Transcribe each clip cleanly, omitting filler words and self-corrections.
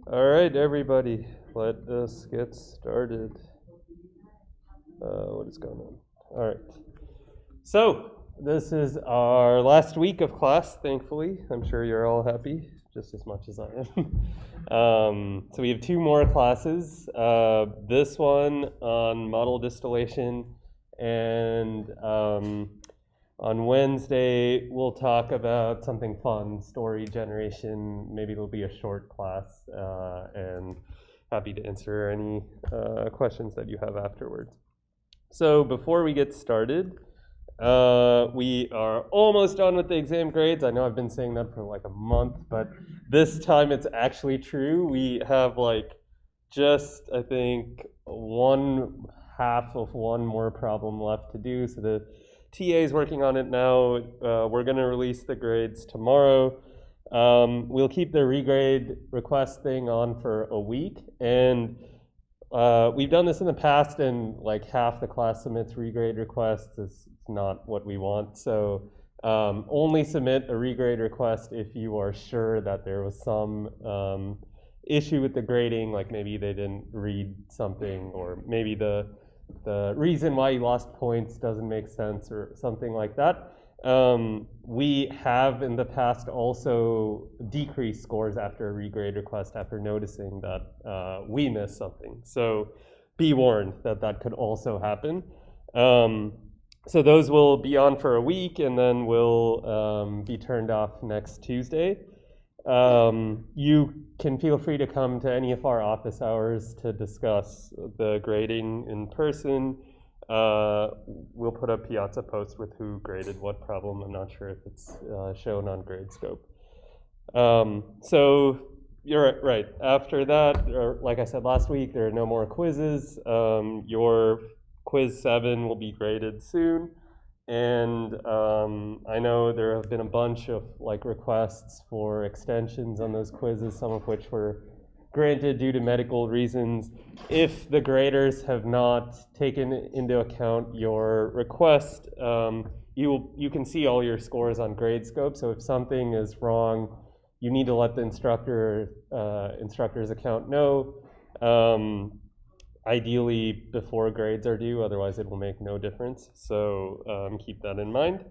All right, everybody, let us get started. What is going on? All right. So, this is our last week of class, thankfully. I'm sure you're all happy, just as much as I am. So we have two more classes. This one on model distillation, and on Wednesday, we'll talk about something fun, story generation. Maybe it'll be a short class, and happy to answer any questions that you have afterwards. So before we get started, we are almost done with the exam grades. I know I've been saying that for like a month, but this time it's actually true. We have like just, I think, 1/2 of one more problem left to do. So the TA is working on it now. We're going to release the grades tomorrow. We'll keep the regrade request thing on for a week, and we've done this in the past, and like half the class submits regrade requests. It's not what we want. So only submit a regrade request if you are sure that there was some issue with the grading, like maybe they didn't read something, or maybe the reason why you lost points doesn't make sense, or something like that. We have in the past also decreased scores after a regrade request after noticing that we missed something. So be warned that that could also happen. So those will be on for a week, and then will be turned off next Tuesday. You can feel free to come to any of our office hours to discuss the grading in person. We'll put a Piazza post with who graded what problem. I'm not sure if it's shown on Gradescope. So you're right. After that, or like I said last week, there are no more quizzes. Your quiz 7 will be graded soon. And I know there have been a bunch of like requests for extensions on those quizzes, some of which were granted due to medical reasons. If the graders have not taken into account your request, you can see all your scores on Gradescope. So if something is wrong, you need to let the instructor's account know. Ideally before grades are due, otherwise it will make no difference. So keep that in mind.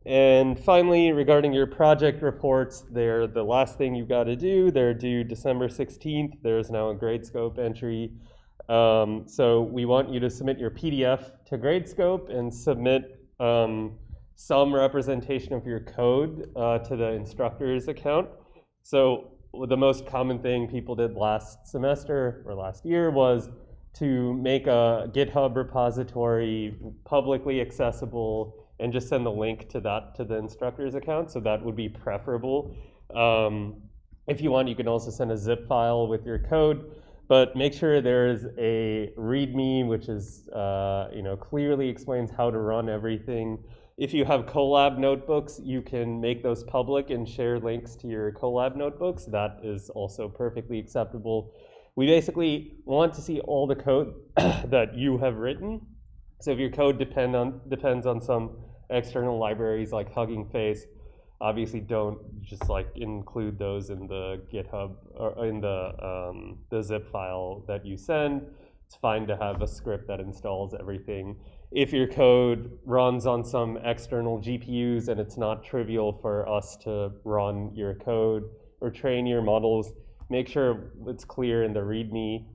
And finally, regarding your project reports, they're the last thing you've got to do. They're due December 16th. There's now a Gradescope entry. So we want you to submit your PDF to Gradescope and submit some representation of your code to the instructor's account. So the most common thing people did last semester or last year was to make a GitHub repository publicly accessible and just send the link to that to the instructor's account. So that would be preferable. If you want, you can also send a zip file with your code, but make sure there is a README, which is clearly explains how to run everything. If you have Colab notebooks, you can make those public and share links to your Colab notebooks. That is also perfectly acceptable. We basically want to see all the code that you have written. So if your code depends on some external libraries like Hugging Face, obviously don't just like include those in the GitHub or in the zip file that you send. It's fine to have a script that installs everything. If your code runs on some external GPUs and it's not trivial for us to run your code or train your models, make sure it's clear in the README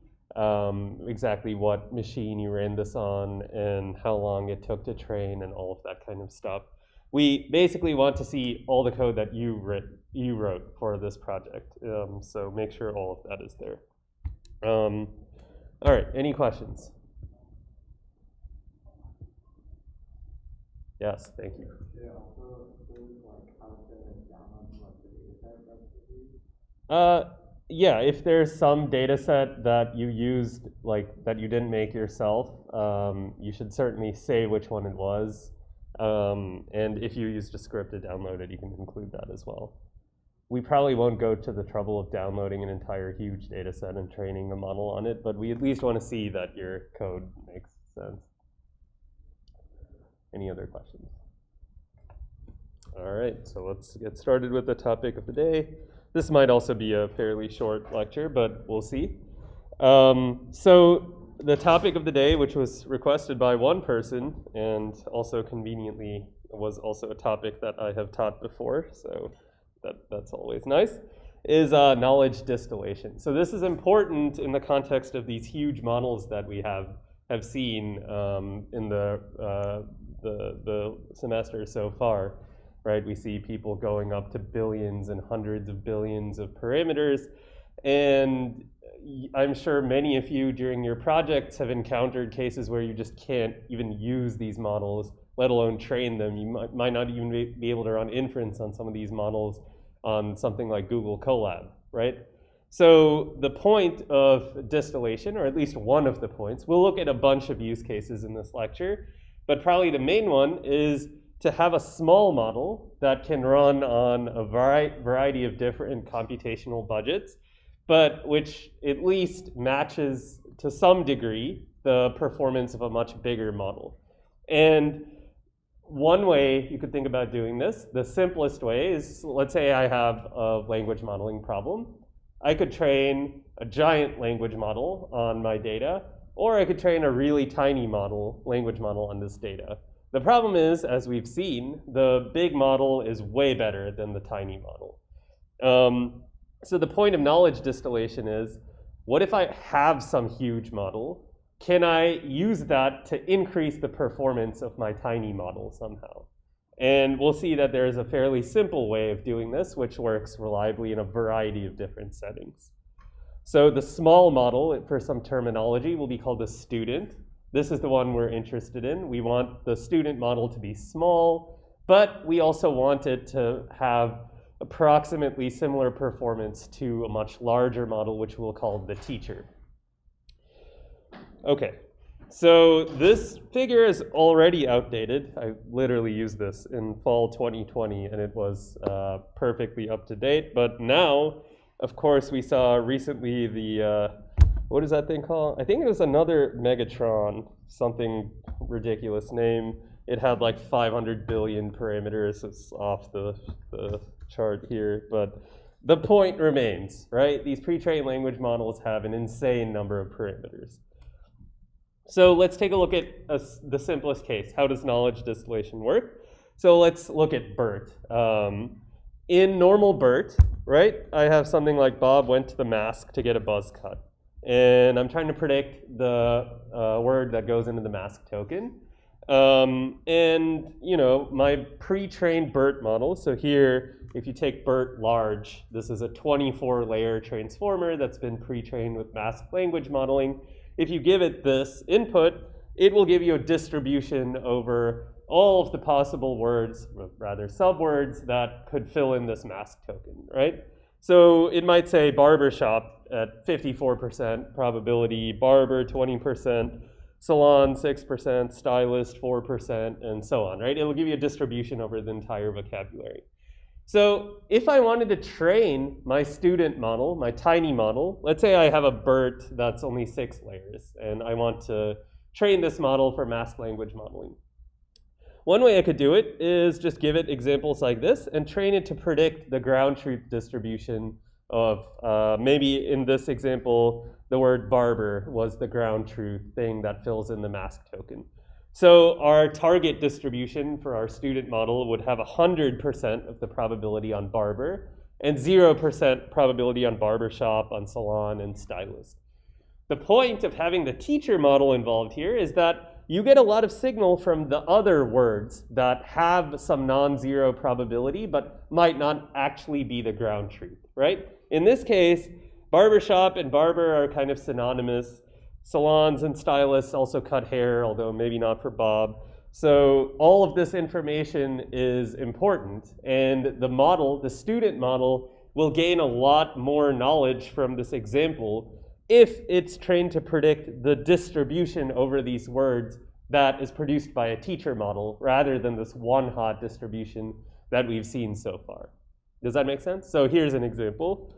exactly what machine you ran this on and how long it took to train and all of that kind of stuff. We basically want to see all the code that you wrote for this project. So make sure all of that is there. All right, any questions? Yes, thank you. Yeah, if there's some data set that you used, like that you didn't make yourself, you should certainly say which one it was. And if you used a script to download it, you can include that as well. We probably won't go to the trouble of downloading an entire huge data set and training a model on it, but we at least want to see that your code makes sense. Any other questions? All right, so let's get started with the topic of the day. This might also be a fairly short lecture, but we'll see. So the topic of the day, which was requested by one person and also conveniently was also a topic that I have taught before, so that's always nice, is knowledge distillation. So this is important in the context of these huge models that we have seen in the semester so far, right? We see people going up to billions and hundreds of billions of parameters, and I'm sure many of you during your projects have encountered cases where you just can't even use these models, let alone train them. You might not even be able to run inference on some of these models on something like Google Colab, right? So the point of distillation, or at least one of the points, we'll look at a bunch of use cases in this lecture, but probably the main one is to have a small model that can run on a variety of different computational budgets, but which at least matches to some degree the performance of a much bigger model. And one way you could think about doing this, the simplest way is, let's say I have a language modeling problem. I could train a giant language model on my data, or I could train a really tiny language model on this data. The problem is, as we've seen, the big model is way better than the tiny model. So the point of knowledge distillation is, what if I have some huge model? Can I use that to increase the performance of my tiny model somehow? And we'll see that there is a fairly simple way of doing this, which works reliably in a variety of different settings. So the small model, for some terminology, will be called the student. This is the one we're interested in. We want the student model to be small, but we also want it to have approximately similar performance to a much larger model, which we'll call the teacher. Okay, so this figure is already outdated. I literally used this in fall 2020, and it was perfectly up to date. But now, of course, we saw recently the, what is that thing called? I think it was another Megatron, something ridiculous name. It had like 500 billion parameters. It's off the chart here, but the point remains, right? These pre-trained language models have an insane number of parameters. So let's take a look at the simplest case. How does knowledge distillation work? So let's look at BERT. In normal BERT, right, I have something like Bob went to the mask to get a buzz cut. And I'm trying to predict the word that goes into the mask token. And you know, my pre-trained BERT model, so here, if you take BERT large, this is a 24-layer transformer that's been pre-trained with masked language modeling. If you give it this input, it will give you a distribution over all of the possible words, rather subwords, that could fill in this mask token, right? So it might say barbershop at 54% probability, barber 20%, salon 6%, stylist 4%, and so on, right? It'll give you a distribution over the entire vocabulary. So if I wanted to train my student model, my tiny model, let's say I have a BERT that's only 6 layers, and I want to train this model for masked language modeling. One way I could do it is just give it examples like this and train it to predict the ground truth distribution of, maybe in this example, the word barber was the ground truth thing that fills in the mask token. So our target distribution for our student model would have 100% of the probability on barber and 0% probability on barbershop, on salon, and stylist. The point of having the teacher model involved here is that you get a lot of signal from the other words that have some non-zero probability but might not actually be the ground truth, right? In this case, barbershop and barber are kind of synonymous. Salons and stylists also cut hair, although maybe not for Bob. So all of this information is important, and the model, the student model, will gain a lot more knowledge from this example if it's trained to predict the distribution over these words that is produced by a teacher model rather than this one-hot distribution that we've seen so far. Does that make sense? So here's an example.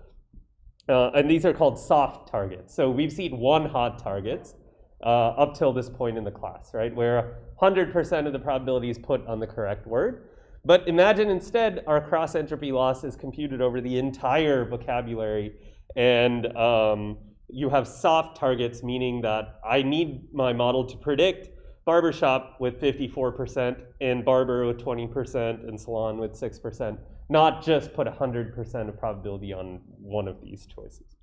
And these are called soft targets. So we've seen one-hot targets up till this point in the class, right? Where 100% of the probability is put on the correct word. But imagine instead our cross entropy loss is computed over the entire vocabulary, and you have soft targets, meaning that I need my model to predict barbershop with 54% and barber with 20% and salon with 6%, not just put 100% of probability on one of these choices.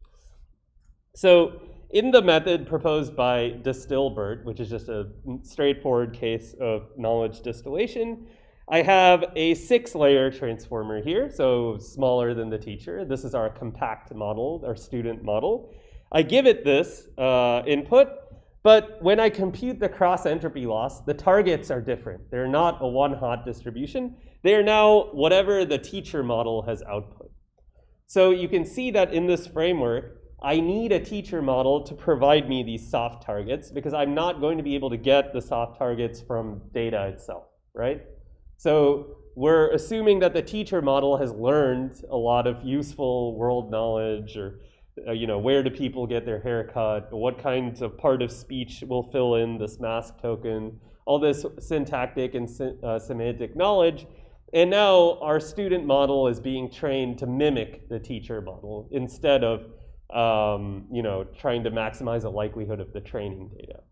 So in the method proposed by Distilbert, which is just a straightforward case of knowledge distillation, I have a 6-layer transformer here, so smaller than the teacher. This is our compact model, our student model. I give it this input, but when I compute the cross entropy loss, the targets are different. They're not a one-hot distribution. They are now whatever the teacher model has output. So you can see that in this framework, I need a teacher model to provide me these soft targets because I'm not going to be able to get the soft targets from data itself, right? So we're assuming that the teacher model has learned a lot of useful world knowledge, or where do people get their hair cut, what kinds of part of speech will fill in this mask token, all this syntactic and semantic knowledge. And now our student model is being trained to mimic the teacher model instead of trying to maximize the likelihood of the training data.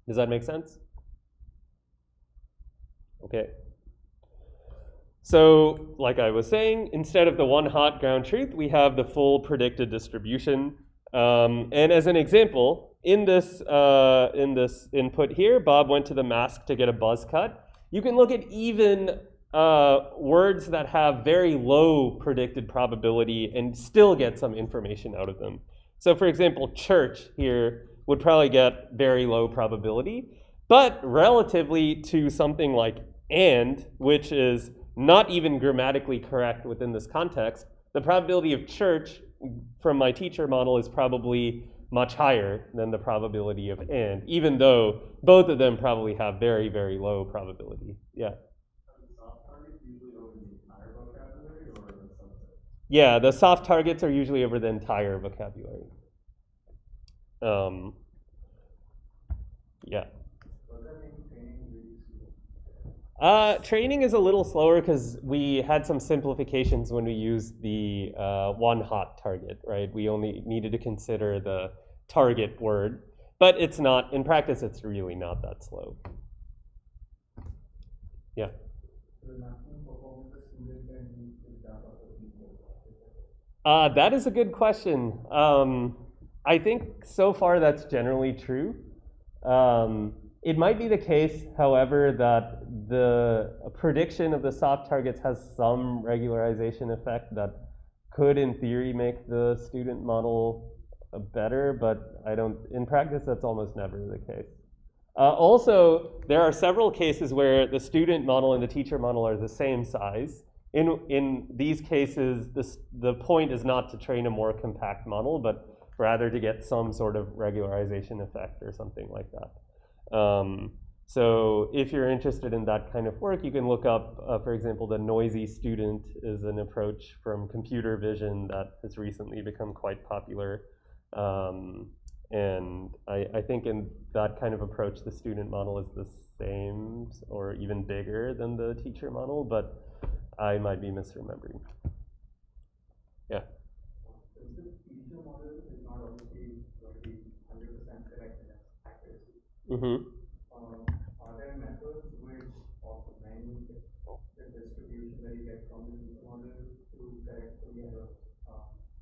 Does that make sense? Okay. So, like I was saying, instead of the one-hot ground truth, we have the full predicted distribution. And as an example, in this input here, Bob went to the mask to get a buzz cut. You can look at even words that have very low predicted probability and still get some information out of them. So for example, church here would probably get very low probability, but relatively to something like and, which is not even grammatically correct within this context, the probability of church from my teacher model is probably much higher than the probability of and, even though both of them probably have very, very low probability. Yeah. Yeah, the soft targets are usually over the entire vocabulary. Yeah. Training is a little slower because we had some simplifications when we used the one-hot target, right? We only needed to consider the target word, but it's not, in practice, it's really not that slow. Yeah. That is a good question. I think so far that's generally true. It might be the case, however, that the prediction of the soft targets has some regularization effect that could, in theory, make the student model better, but in practice, that's almost never the case. Also, there are several cases where the student model and the teacher model are the same size. In these cases, the point is not to train a more compact model, but rather to get some sort of regularization effect or something like that. So if you're interested in that kind of work, you can look up, for example, the noisy student is an approach from computer vision that has recently become quite popular. And I think in that kind of approach, the student model is the same or even bigger than the teacher model, but I might be misremembering. Yeah. The teacher model is not obviously going to be 100% correct in its accuracy. Mm-hmm. Are there methods which augment the distribution that you get from the teacher model to correct the errors?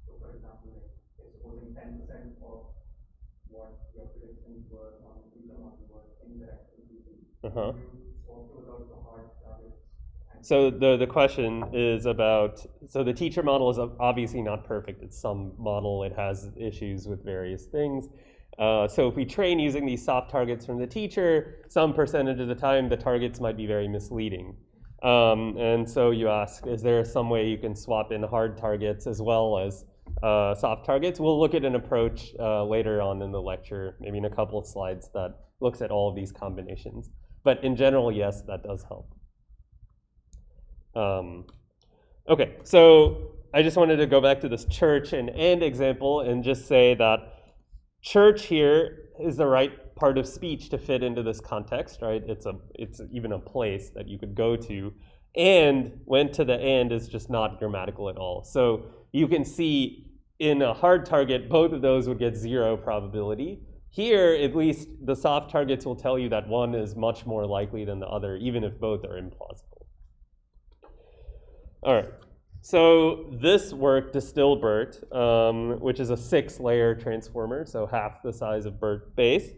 So for example, like supposing 10% of what your predictions were on the teacher model were incorrect in teaching. Uh-huh. You swap those out the hard targets. So the question is about, so the teacher model is obviously not perfect. It's some model, it has issues with various things. So if we train using these soft targets from the teacher, some percentage of the time the targets might be very misleading. And so you ask, is there some way you can swap in hard targets as well as soft targets? We'll look at an approach later on in the lecture, maybe in a couple of slides, that looks at all of these combinations. But in general, yes, that does help. Okay, so I just wanted to go back to this church and example and just say that church here is the right part of speech to fit into this context, right? It's even a place that you could go to. and went to the and is just not grammatical at all. So you can see in a hard target, both of those would get 0 probability. Here, at least the soft targets will tell you that one is much more likely than the other, even if both are implausible. All right, so this work, Distilbert, which is a 6-layer transformer, so half the size of BERT base,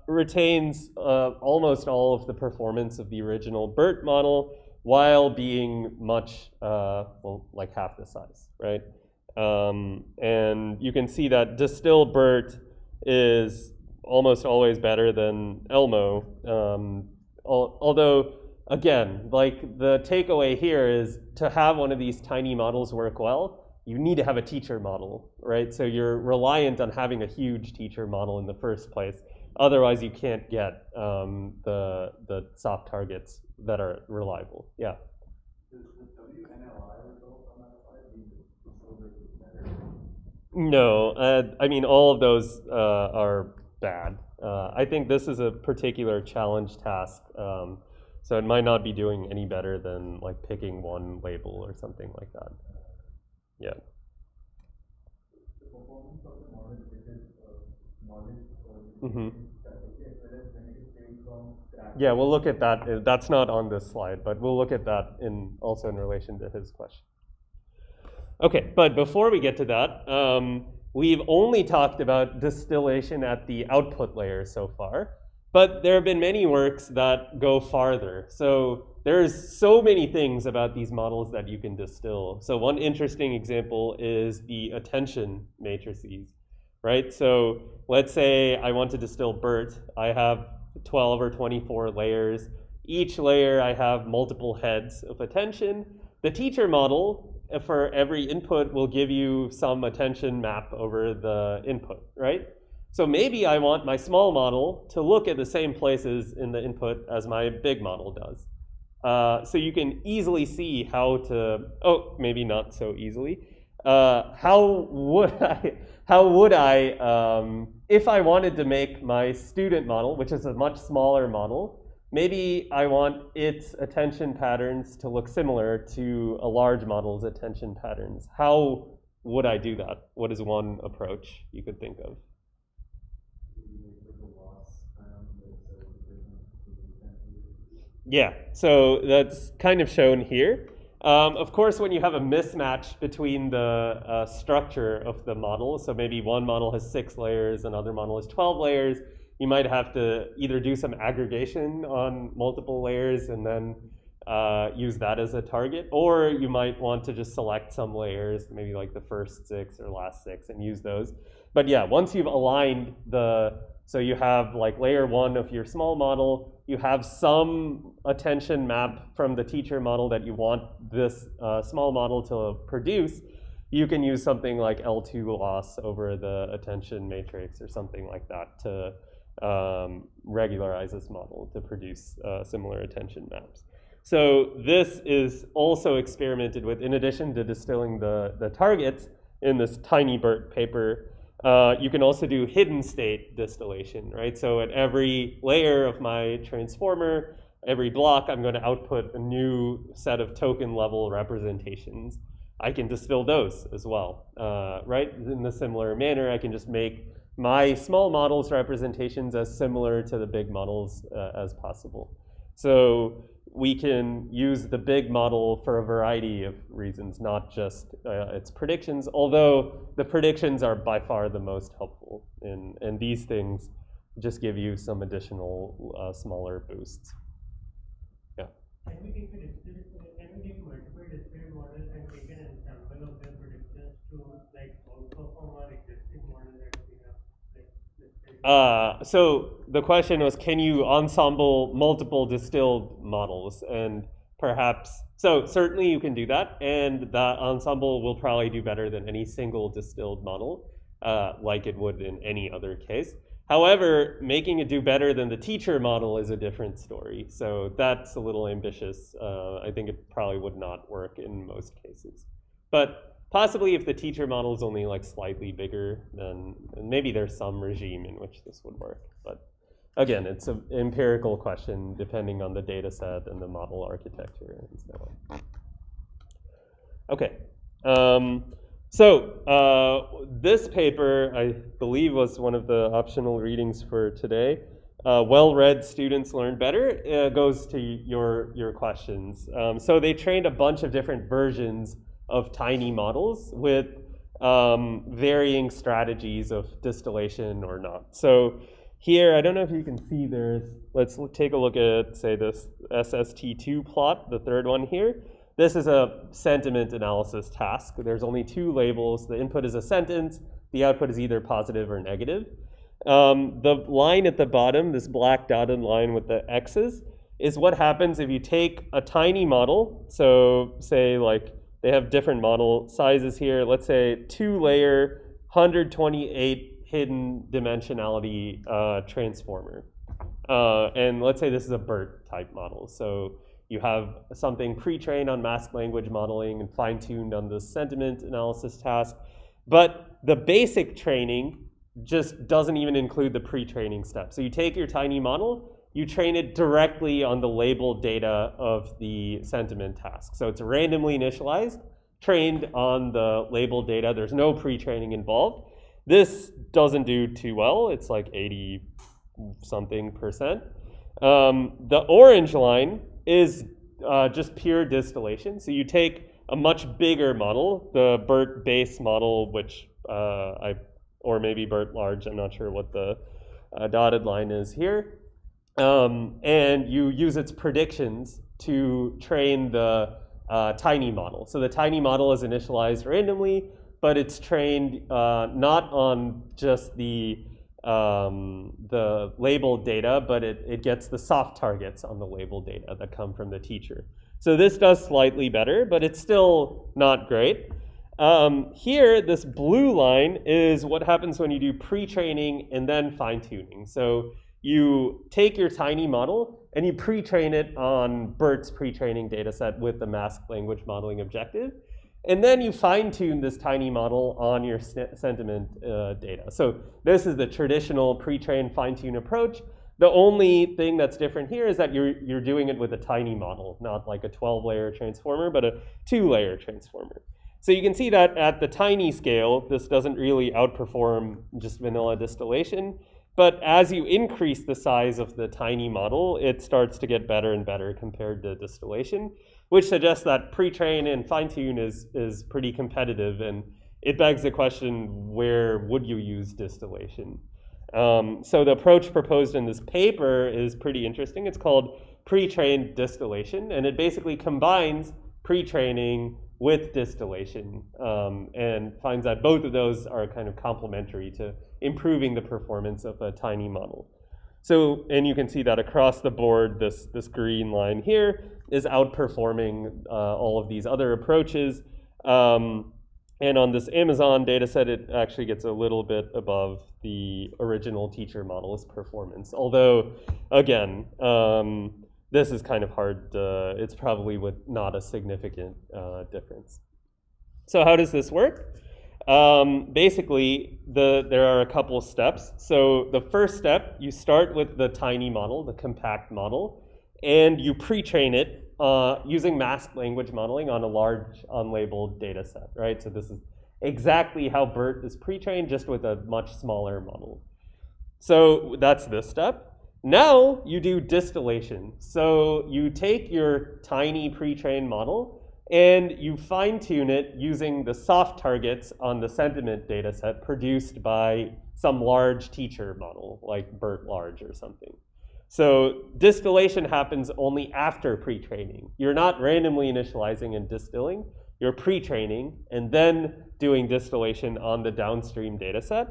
retains almost all of the performance of the original BERT model while being much, well, like half the size, right? And you can see that Distilbert is almost always better than Elmo, although, again, like the takeaway here is to have one of these tiny models work well, you need to have a teacher model, right? So you're reliant on having a huge teacher model in the first place. Otherwise, you can't get the soft targets that are reliable. Yeah. Does the WNLI result on that side mean that Distilbert is better? No, I mean, all of those are bad. I think this is a particular challenge task, so it might not be doing any better than like picking one label or something like that. Yeah. The performance of the model, which is knowledge Mm-hmm. strategy, as well as when it is trained from scratch. Yeah, we'll look at that. That's not on this slide, but we'll look at that also in relation to his question. Okay, but before we get to that, we've only talked about distillation at the output layer so far, but there have been many works that go farther. So there's so many things about these models that you can distill. So one interesting example is the attention matrices, right? So let's say I want to distill BERT. I have 12 or 24 layers. Each layer I have multiple heads of attention. The teacher model for every input will give you some attention map over the input, right? So maybe I want my small model to look at the same places in the input as my big model does. So you can easily see how to, oh, maybe not so easily. How would I, if I wanted to make my student model, which is a much smaller model, maybe I want its attention patterns to look similar to a large model's attention patterns. How would I do that? What is one approach you could think of? Yeah, so that's kind of shown here. Of course, when you have a mismatch between the structure of the model, so maybe one model has 6 layers, another model has 12 layers, you might have to either do some aggregation on multiple layers and then use that as a target, or you might want to just select some layers, maybe like the first 6 or last 6, and use those. But yeah, once you've aligned so you have like layer 1 of your small model, you have some attention map from the teacher model that you want this small model to produce, you can use something like L2 loss over the attention matrix or something like that to regularize this model to produce similar attention maps. So this is also experimented with in addition to distilling the targets in this tiny BERT paper. You can also do hidden state distillation, right? So at every layer of my transformer, every block, I'm going to output a new set of token level representations. I can distill those as well, right? In a similar manner, I can just make my small models representations as similar to the big models as possible. So we can use the big model for a variety of reasons, not just its predictions, although the predictions are by far the most helpful, and these things just give you some additional smaller boosts. Yeah. Can we take multiple distilled models and take an ensemble of their predictions to like outperform our existing model that we have? So the question was, can you ensemble multiple distilled models? And perhaps, so certainly you can do that, and that ensemble will probably do better than any single distilled model, like it would in any other case. However, making it do better than the teacher model is a different story. So that's a little ambitious. I think it probably would not work in most cases. But possibly if the teacher model is only like slightly bigger, then maybe there's some regime in which this would work. But again, it's an empirical question depending on the data set and the model architecture and so on. Okay. This paper, I believe, was one of the optional readings for today. Well-read students learn better. It goes to your questions. So they trained a bunch of different versions of tiny models with varying strategies of distillation or not. So here, I don't know if you can see let's take a look at, say, this SST2 plot, the third one here. This is a sentiment analysis task. There's only two labels. The input is a sentence. The output is either positive or negative. The line at the bottom, this black dotted line with the X's, is what happens if you take a tiny model. So say like they have different model sizes here. Let's say 2-layer, 128 hidden dimensionality transformer. And let's say this is a BERT type model. So you have something pre-trained on mask language modeling and fine-tuned on the sentiment analysis task. But the basic training just doesn't even include the pre-training step. So you take your tiny model, you train it directly on the labeled data of the sentiment task. So it's randomly initialized, trained on the labeled data. There's no pre-training involved. This doesn't do too well. It's like 80-something%. The orange line is just pure distillation. So you take a much bigger model, the BERT base model, which or maybe BERT large, I'm not sure what the dotted line is here. And you use its predictions to train the tiny model. So the tiny model is initialized randomly, but it's trained not on just the labeled data, but it gets the soft targets on the labeled data that come from the teacher. So this does slightly better, but it's still not great. Here, this blue line is what happens when you do pre-training and then fine-tuning. So you take your tiny model and you pre-train it on BERT's pre-training data set with the mask language modeling objective. And then you fine-tune this tiny model on your sentiment data. So this is the traditional pre-train fine-tune approach. The only thing that's different here is that you're doing it with a tiny model, not like a 12-layer transformer, but a 2-layer transformer. So you can see that at the tiny scale, this doesn't really outperform just vanilla distillation. But as you increase the size of the tiny model, it starts to get better and better compared to distillation, which suggests that pre-train and fine-tune is pretty competitive. And it begs the question, where would you use distillation? So the approach proposed in this paper is pretty interesting. It's called pre-trained distillation, and it basically combines pre-training with distillation and finds that both of those are kind of complementary to improving the performance of a tiny model. So, and you can see that across the board, this green line here is outperforming all of these other approaches. And on this Amazon data set, it actually gets a little bit above the original teacher model's performance. Although, again, this is kind of hard. It's probably with not a significant difference. So how does this work? Basically, there are a couple steps. So the first step, you start with the tiny model, the compact model, and you pre-train it using masked language modeling on a large unlabeled data set, right? So this is exactly how BERT is pre-trained, just with a much smaller model. So that's this step. Now you do distillation. So you take your tiny pre-trained model and you fine-tune it using the soft targets on the sentiment data set produced by some large teacher model, like BERT large or something. So distillation happens only after pre-training. You're not randomly initializing and distilling. You're pre-training and then doing distillation on the downstream data set.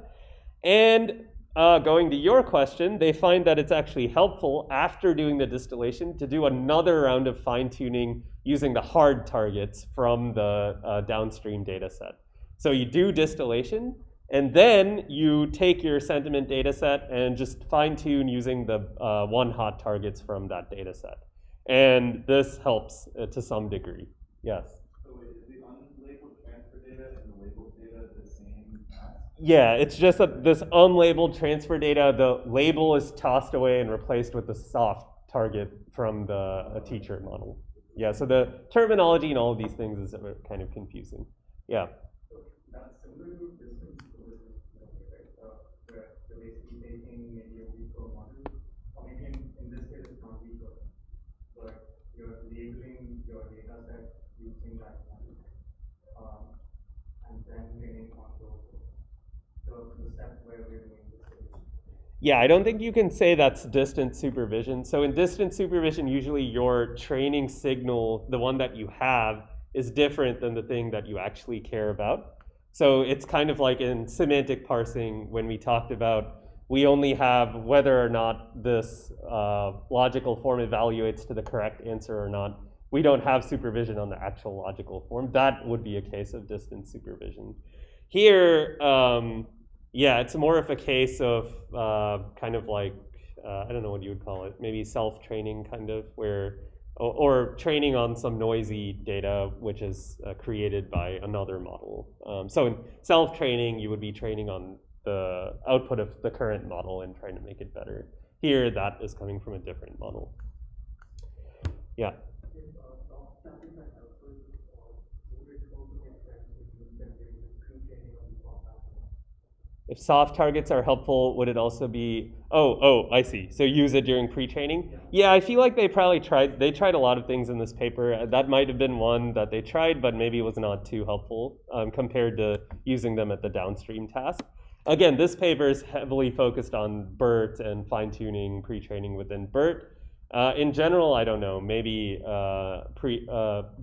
And going to your question, they find that it's actually helpful after doing the distillation to do another round of fine-tuning using the hard targets from the downstream data set. So you do distillation, and then you take your sentiment data set and just fine-tune using the one hot targets from that data set. And this helps to some degree. Yes? So is the unlabeled transfer data and the labeled data the same task? Yeah, it's just that this unlabeled transfer data, the label is tossed away and replaced with the soft target from the teacher model. Yeah, so the terminology and all of these things is kind of confusing. Yeah. So that's similar to distance supervision, right? Where you're basically taking maybe a weaker model, or maybe in this case it's not weaker, but you're labeling your data set using that model, and then training on the step where we're doing distillation. Yeah, I don't think you can say that's distant supervision. So in distant supervision, usually your training signal, the one that you have, is different than the thing that you actually care about. So it's kind of like in semantic parsing when we talked about we only have whether or not this logical form evaluates to the correct answer or not. We don't have supervision on the actual logical form. That would be a case of distant supervision. Here, yeah, it's more of a case of kind of like, I don't know what you would call it, maybe self-training kind of, where, or training on some noisy data which is created by another model. So in self-training, you would be training on the output of the current model and trying to make it better. Here, that is coming from a different model. Yeah. If soft targets are helpful, would it also be, I see. So use it during pre-training? Yeah, I feel like they tried a lot of things in this paper. That might have been one that they tried, but maybe it was not too helpful compared to using them at the downstream task. Again, this paper is heavily focused on BERT and fine-tuning pre-training within BERT. In general, I don't know, maybe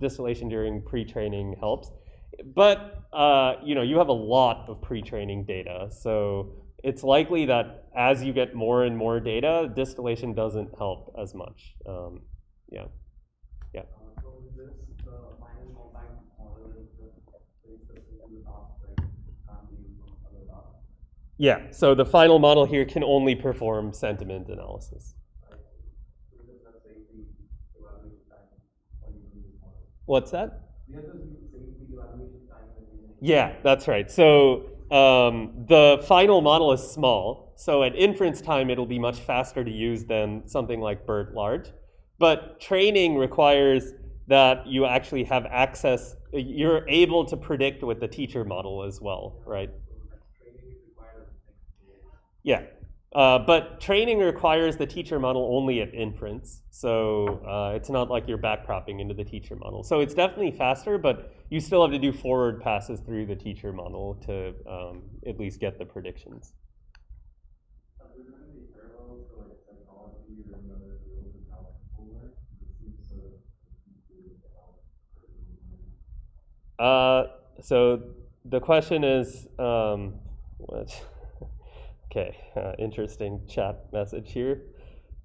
distillation during pre-training helps. But you have a lot of pre-training data, so it's likely that as you get more and more data, distillation doesn't help as much. Yeah. So is this the final compact model is very specific to the task, right? Can't be used on other tasks. Yeah. So the final model here can only perform sentiment analysis. Right. So just let's say the evaluation time when you use this model. What's that? We have to say the evaluation time when using. Yeah, that's right. So the final model is small. So at inference time, it'll be much faster to use than something like BERT large. But training requires that you actually have access. You're able to predict with the teacher model as well, right? So that training is required. Yeah. But training requires the teacher model only at inference. So it's not like you're backpropping into the teacher model. So it's definitely faster, but you still have to do forward passes through the teacher model to at least get the predictions. Are there any parallels to like psychology or any other fields of how people learn? It seems sort of So the question is, what? Okay, interesting chat message here.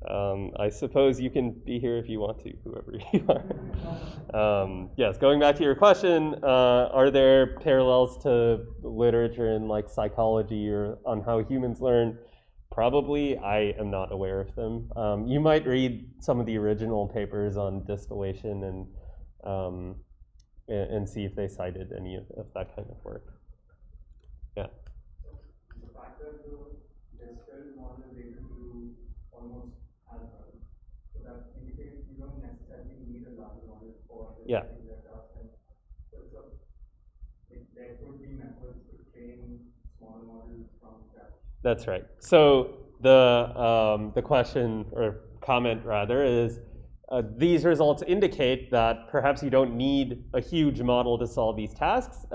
I suppose you can be here if you want to, whoever you are. Yes, going back to your question, are there parallels to literature in like psychology or on how humans learn? Probably. I am not aware of them. You might read some of the original papers on distillation and see if they cited any of that kind of work. Yeah. the fact that the distilled model is able to do almost as well. So that indicates you don't necessarily need a large model for this Yeah. particular task. And so there could be methods to train small models from scratch. That's right. So the question or comment rather is these results indicate that perhaps you don't need a huge model to solve these tasks.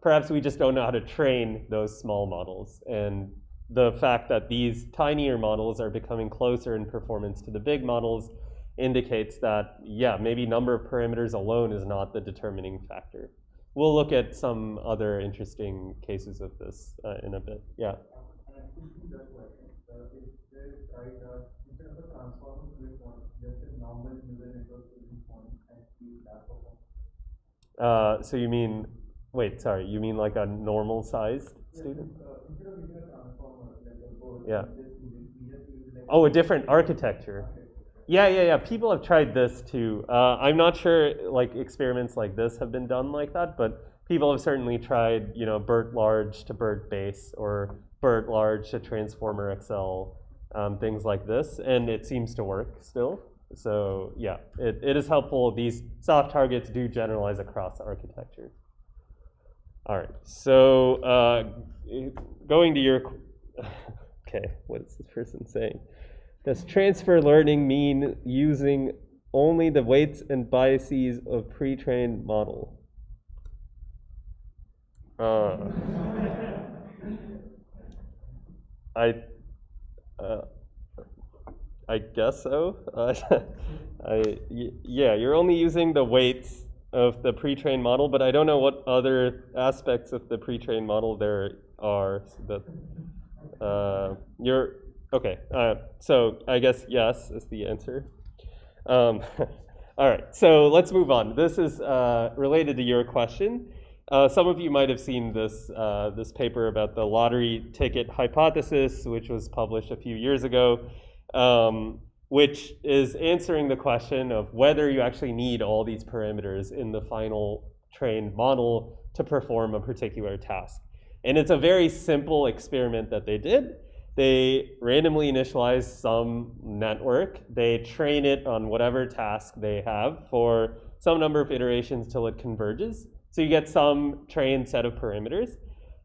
Perhaps we just don't know how to train those small models. And the fact that these tinier models are becoming closer in performance to the big models indicates that, yeah, maybe number of parameters alone is not the determining factor. We'll look at some other interesting cases of this in a bit. Yeah. And I think that question, if they try that instead of a transformer to this one, just a normal neural network to this one and see that performance. So you mean, wait, sorry, you mean like a normal sized student? Instead of using a transformer, like a board, Yeah. we just use like Oh, a different architecture. Yeah. People have tried this too. I'm not sure like experiments like this have been done like that, but people have certainly tried, BERT large to BERT base or BERT large to transformer XL, things like this, and it seems to work still. So yeah, it is helpful. These soft targets do generalize across architectures. All right, so going to your, okay, what is this person saying? Does transfer learning mean using only the weights and biases of pre-trained model? I guess so. Yeah, you're only using the weights of the pre-trained model, but I don't know what other aspects of the pre-trained model there are. So that you're okay. So I guess yes is the answer. All right, so let's move on. This is related to your question. Some of you might have seen this this paper about the lottery ticket hypothesis, which was published a few years ago, which is answering the question of whether you actually need all these parameters in the final trained model to perform a particular task. And it's a very simple experiment that they did. They randomly initialize some network. They train it on whatever task they have for some number of iterations till it converges. So you get some trained set of parameters.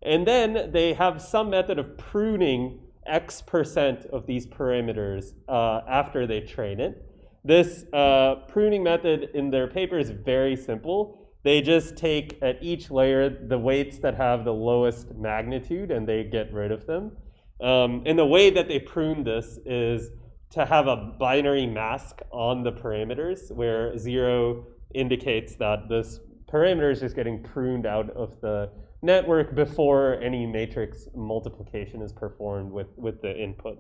And then they have some method of pruning X% of these parameters after they train it. This pruning method in their paper is very simple. They just take at each layer the weights that have the lowest magnitude and they get rid of them. And the way that they prune this is to have a binary mask on the parameters where 0 indicates that this parameter is just getting pruned out of the network before any matrix multiplication is performed with the input.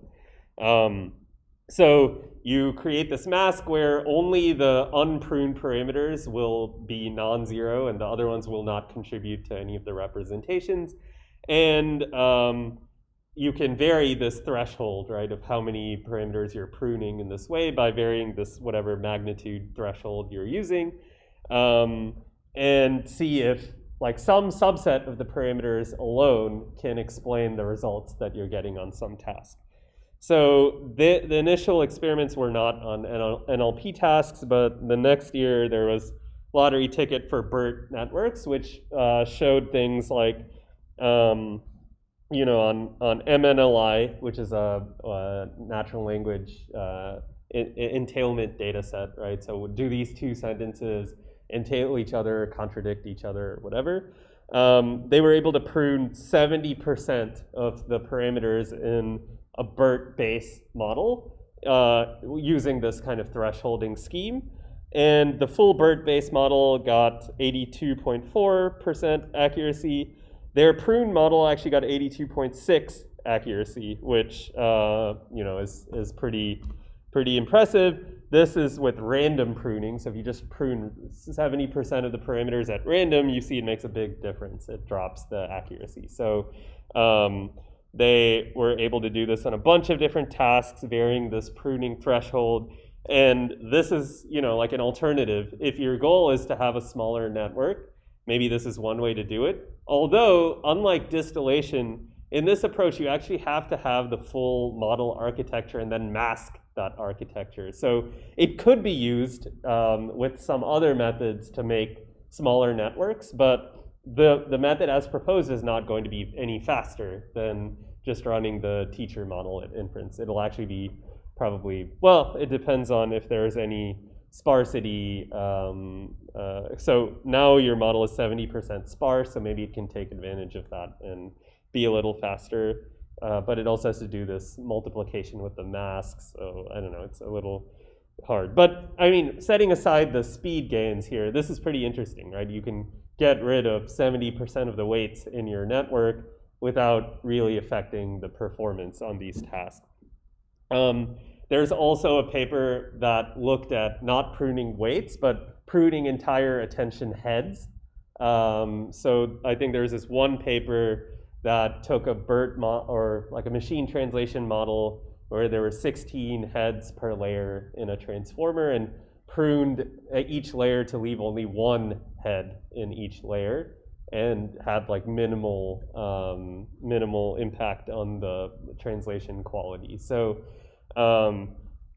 So you create this mask where only the unpruned parameters will be non-zero and the other ones will not contribute to any of the representations. And you can vary this threshold, right, of how many parameters you're pruning in this way by varying this whatever magnitude threshold you're using, and see if like some subset of the parameters alone can explain the results that you're getting on some task. So the initial experiments were not on NLP tasks, but the next year there was lottery ticket for BERT networks, which showed things like on MNLI, which is a natural language entailment data set, right? So do these two sentences entail each other, contradict each other, whatever? They were able to prune 70% of the parameters in a BERT-based model using this kind of thresholding scheme. And the full BERT-based model got 82.4% accuracy. Their prune model actually got 82.6 accuracy, which is pretty impressive. This is with random pruning. So if you just prune 70% of the parameters at random, you see it makes a big difference. It drops the accuracy. So they were able to do this on a bunch of different tasks, varying this pruning threshold. And this is, like an alternative. If your goal is to have a smaller network, maybe this is one way to do it. Although, unlike distillation, in this approach, you actually have to have the full model architecture and then mask that architecture. So it could be used with some other methods to make smaller networks, but the method as proposed is not going to be any faster than just running the teacher model at inference. It'll actually be probably, well, it depends on if there's any sparsity. So now your model is 70% sparse, so maybe it can take advantage of that and be a little faster. But it also has to do this multiplication with the masks, so I don't know, it's a little hard. But I mean, setting aside the speed gains here, this is pretty interesting, right? You can get rid of 70% of the weights in your network without really affecting the performance on these tasks. There's also a paper that looked at not pruning weights, but pruning entire attention heads. So I think there's this one paper that took a BERT or like a machine translation model where there were 16 heads per layer in a transformer and pruned each layer to leave only one head in each layer, and had like minimal impact on the translation quality. So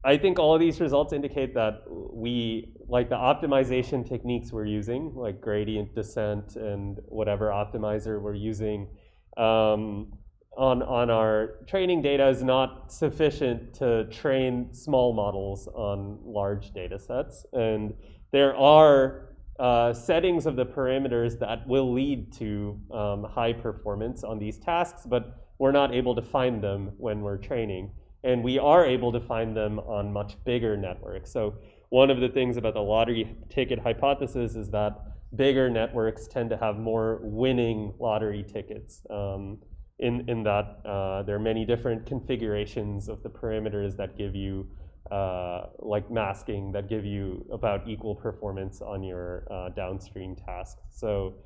I think all of these results indicate that we, like the optimization techniques we're using, like gradient descent and whatever optimizer we're using on our training data is not sufficient to train small models on large data sets. And there are settings of the parameters that will lead to high performance on these tasks, but we're not able to find them when we're training. And we are able to find them on much bigger networks. So one of the things about the lottery ticket hypothesis is that bigger networks tend to have more winning lottery tickets, in that there are many different configurations of the parameters that give you like masking, that give you about equal performance on your downstream tasks. So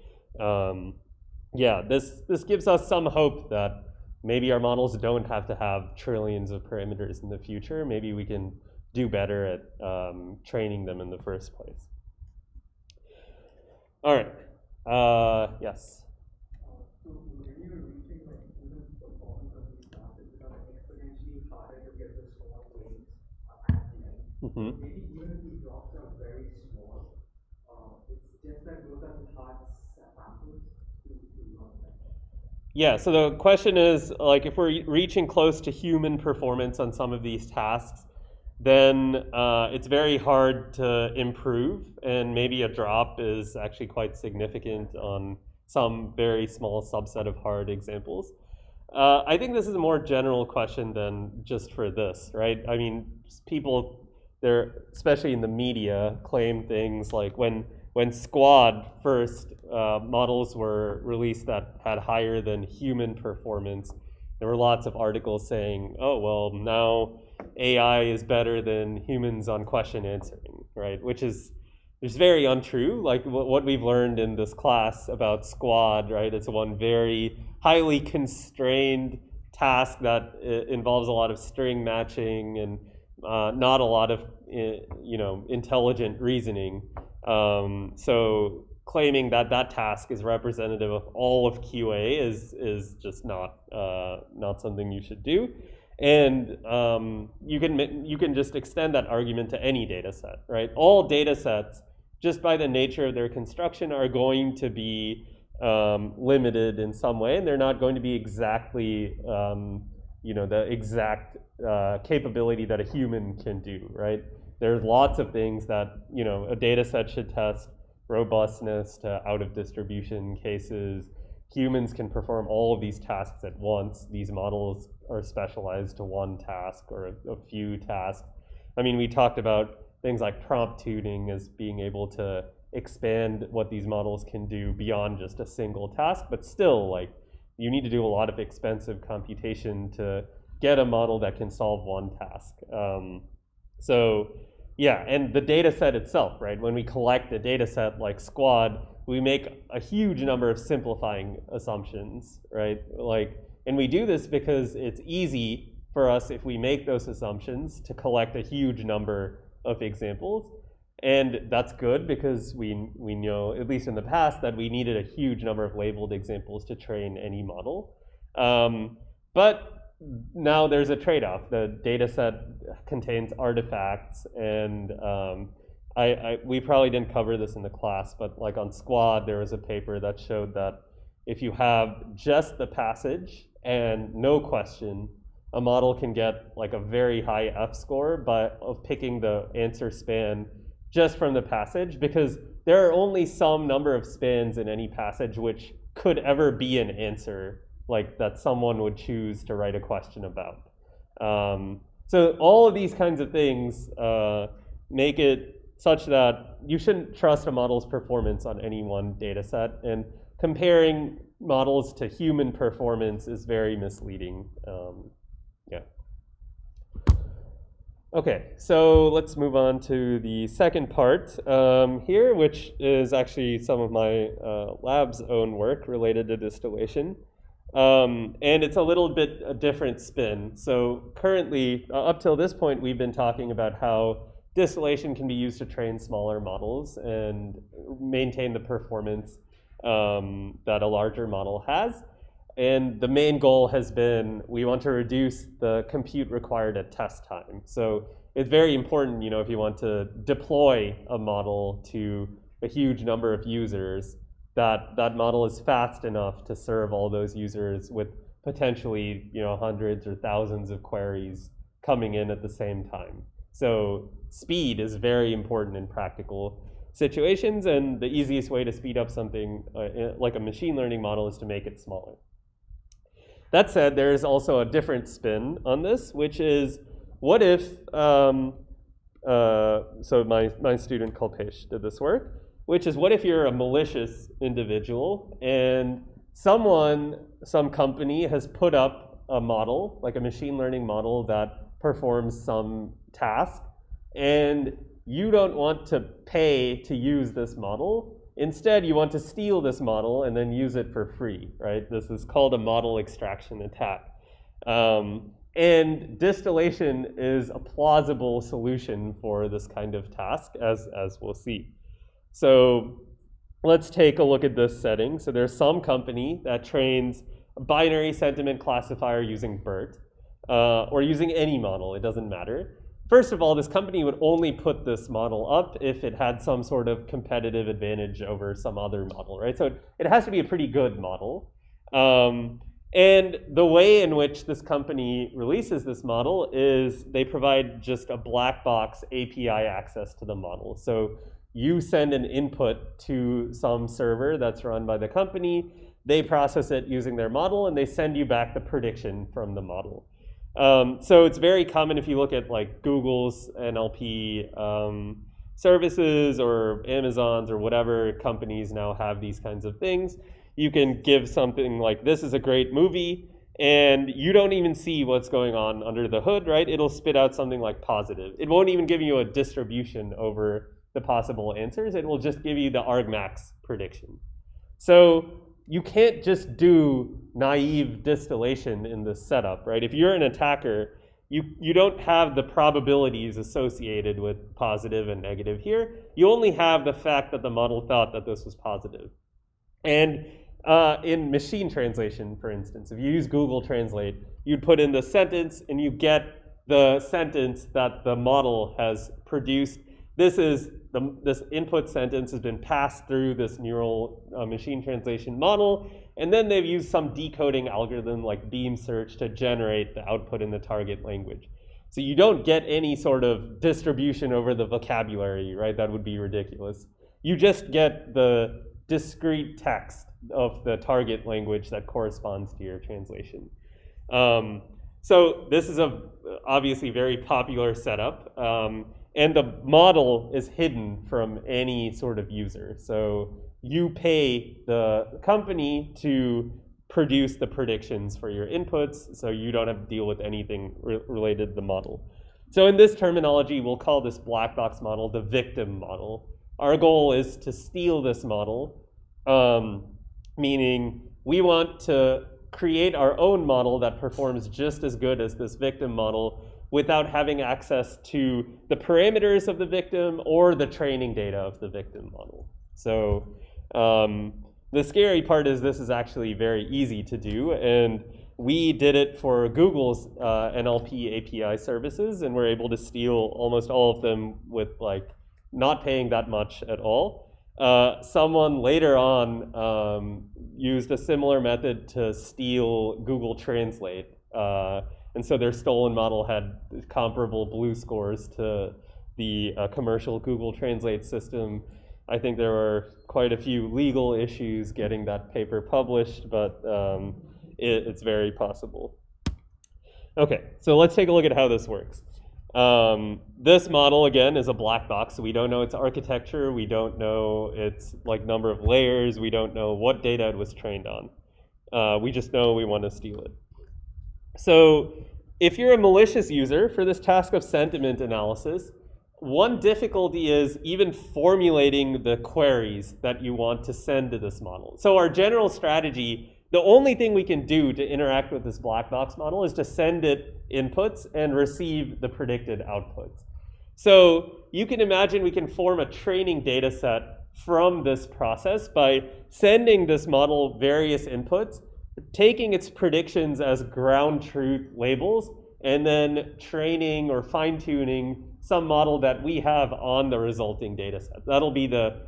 yeah, this gives us some hope that maybe our models don't have to have trillions of parameters in the future. Maybe we can do better at training them in the first place. All right, yes? So when you're reaching like even performance of these tasks, it's becoming exponentially harder to get the small gains at the end. Mm-hmm. Maybe even if the drops are very small, it's just that those are the hard samples to learn that. Yeah, so the question is, like, if we're reaching close to human performance on some of these tasks, then it's very hard to improve, and maybe a drop is actually quite significant on some very small subset of hard examples. I think this is a more general question than just for this, right? I mean, people, especially in the media, claim things like when Squad first models were released that had higher than human performance, there were lots of articles saying, oh, well, now AI is better than humans on question answering, right? Which is very untrue. Like what we've learned in this class about Squad, right? It's one very highly constrained task that involves a lot of string matching and not a lot of intelligent reasoning. So claiming that that task is representative of all of QA is just not something you should do. And you can just extend that argument to any data set, right? All data sets, just by the nature of their construction, are going to be limited in some way, and they're not going to be exactly the exact capability that a human can do, right? There's lots of things that a data set should test: robustness to out of distribution cases. Humans can perform all of these tasks at once. These models are specialized to one task or a few tasks. I mean, we talked about things like prompt tuning as being able to expand what these models can do beyond just a single task, but still, like, you need to do a lot of expensive computation to get a model that can solve one task. So yeah, and the data set itself, right? When we collect a data set like Squad, we make a huge number of simplifying assumptions, right? And we do this because it's easy for us, if we make those assumptions, to collect a huge number of examples. And that's good because we know, at least in the past, that we needed a huge number of labeled examples to train any model. But now there's a trade-off. The data set contains artifacts, and we probably didn't cover this in the class, but like on Squad, there was a paper that showed that if you have just the passage and no question, a model can get like a very high F score of picking the answer span just from the passage, because there are only some number of spans in any passage which could ever be an answer like that someone would choose to write a question about. So all of these kinds of things make it such that you shouldn't trust a model's performance on any one data set, and comparing models to human performance is very misleading. Yeah. Okay, so let's move on to the second part here, which is actually some of my lab's own work related to distillation. And it's a little bit a different spin. So currently, up till this point, we've been talking about how distillation can be used to train smaller models and maintain the performance that a larger model has. And the main goal has been we want to reduce the compute required at test time. So it's very important, you know, if you want to deploy a model to a huge number of users, that that model is fast enough to serve all those users with potentially, you know, hundreds or thousands of queries coming in at the same time. So speed is very important in practical situations, and the easiest way to speed up something like a machine learning model is to make it smaller. That said, there is also a different spin on this, which is, what if, so my student Kalpesh did this work, which is, what if you're a malicious individual and some company has put up a model, like a machine learning model that performs some task, and you don't want to pay to use this model. Instead, you want to steal this model and then use it for free, right? This is called a model extraction attack. And distillation is a plausible solution for this kind of task, as we'll see. So let's take a look at this setting. So there's some company that trains a binary sentiment classifier using BERT, or using any model, it doesn't matter. First of all, this company would only put this model up if it had some sort of competitive advantage over some other model, right? So it has to be a pretty good model. And the way in which this company releases this model is they provide just a black box API access to the model. So you send an input to some server that's run by the company, they process it using their model, and they send you back the prediction from the model. So it's very common if you look at like Google's NLP services or Amazon's or whatever companies now have these kinds of things. You can give something like, this is a great movie, and you don't even see what's going on under the hood, right? It'll spit out something like positive. It won't even give you a distribution over the possible answers. It will just give you the argmax prediction. So you can't just do naive distillation in this setup, right? If you're an attacker, you don't have the probabilities associated with positive and negative here. You only have the fact that the model thought that this was positive. And in machine translation, for instance, if you use Google Translate, you'd put in the sentence and you get the sentence that the model has produced. This input sentence has been passed through this neural machine translation model, and then they've used some decoding algorithm like beam search to generate the output in the target language. So you don't get any sort of distribution over the vocabulary, right? That would be ridiculous. You just get the discrete text of the target language that corresponds to your translation. So this is a obviously very popular setup. And the model is hidden from any sort of user. So you pay the company to produce the predictions for your inputs, so you don't have to deal with anything related to the model. So in this terminology, we'll call this black box model the victim model. Our goal is to steal this model, meaning we want to create our own model that performs just as good as this victim model without having access to the parameters of the victim or the training data of the victim model. So the scary part is this is actually very easy to do, and we did it for Google's NLP API services, and we're able to steal almost all of them with like not paying that much at all. Someone later on used a similar method to steal Google Translate. And so their stolen model had comparable BLUE scores to the commercial Google Translate system. I think there were quite a few legal issues getting that paper published, but it's very possible. Okay, so let's take a look at how this works. This model, again, is a black box. So we don't know its architecture. We don't know its like number of layers. We don't know what data it was trained on. We just know we want to steal it. So if you're a malicious user for this task of sentiment analysis, one difficulty is even formulating the queries that you want to send to this model. So our general strategy The only thing we can do to interact with this black box model is to send it inputs and receive the predicted outputs. So you can imagine we can form a training data set from this process by sending this model various inputs, taking its predictions as ground truth labels, and then training or fine-tuning some model that we have on the resulting data set. That'll be the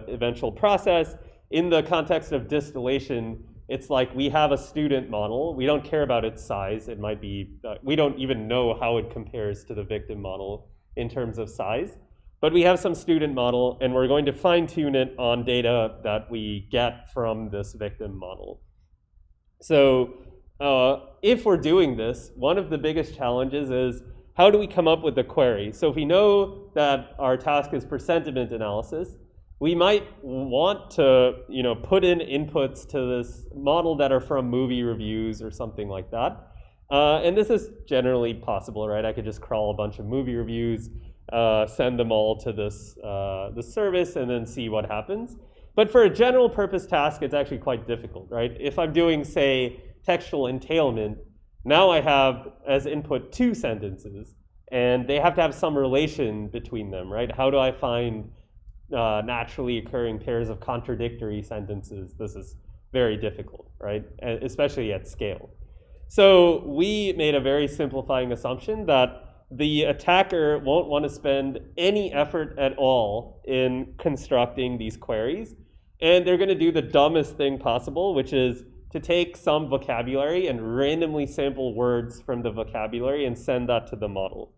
eventual process. In the context of distillation, it's like we have a student model. We don't care about its size. It might be, we don't even know how it compares to the victim model in terms of size. But we have some student model, and we're going to fine-tune it on data that we get from this victim model. So if we're doing this, one of the biggest challenges is how do we come up with a query? So if we know that our task is for sentiment analysis, we might want to put in inputs to this model that are from movie reviews or something like that. And this is generally possible, right? I could just crawl a bunch of movie reviews, send them all to this service, and then see what happens. But for a general purpose task, it's actually quite difficult, right? If I'm doing, say, textual entailment, now I have as input 2 sentences, and they have to have some relation between them, right? How do I find naturally occurring pairs of contradictory sentences? This is very difficult, right? Especially at scale. So we made a very simplifying assumption that the attacker won't want to spend any effort at all in constructing these queries. And they're going to do the dumbest thing possible, which is to take some vocabulary and randomly sample words from the vocabulary and send that to the model.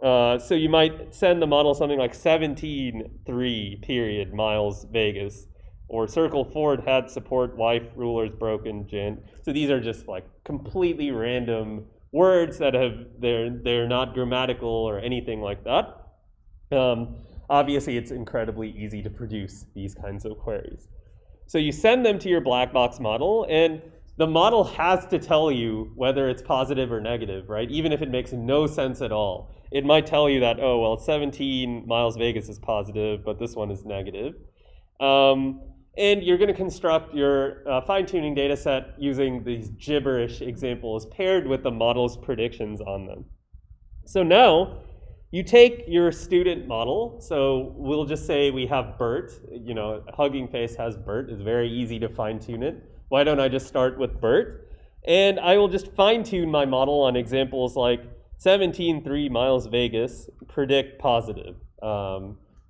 So you might send the model something like 17.3 period miles Vegas, or circle Ford had support, wife, rulers broken, gin. So these are just like completely random words that they're not grammatical or anything like that. Obviously, it's incredibly easy to produce these kinds of queries. So you send them to your black box model, and the model has to tell you whether it's positive or negative, right? Even if it makes no sense at all. It might tell you that, oh, well, 17 miles Vegas is positive, but this one is negative. And you're going to construct your fine-tuning data set using these gibberish examples paired with the model's predictions on them. So now you take your student model. So we'll just say we have Bert. Hugging Face has Bert. It's very easy to fine-tune it. Why don't I just start with Bert? And I will just fine-tune my model on examples like 17.3 miles Vegas, predict positive.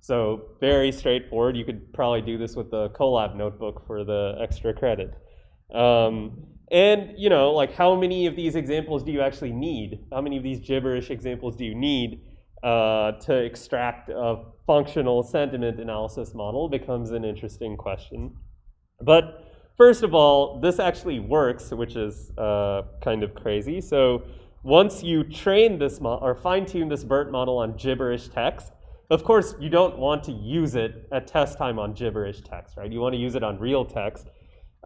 So very straightforward. You could probably do this with the Colab notebook for the extra credit. And like how many of these examples do you actually need? How many of these gibberish examples do you need to extract a functional sentiment analysis model becomes an interesting question. But first of all, this actually works, which is kind of crazy. So once you train this or fine-tune this BERT model on gibberish text, of course, you don't want to use it at test time on gibberish text, right? You want to use it on real text.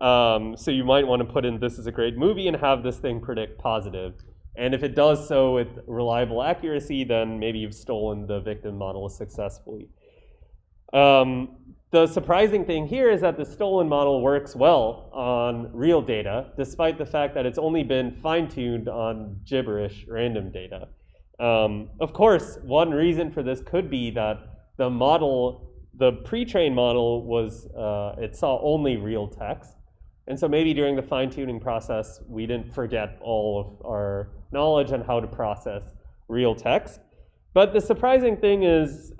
So you might want to put in this is a great movie and have this thing predict positive. And if it does so with reliable accuracy, then maybe you've stolen the victim model successfully. The surprising thing here is that the stolen model works well on real data, despite the fact that it's only been fine-tuned on gibberish random data. Of course, one reason for this could be that the model, the pre-trained model was, it saw only real text. And so maybe during the fine-tuning process, we didn't forget all of our knowledge on how to process real text. But the surprising thing is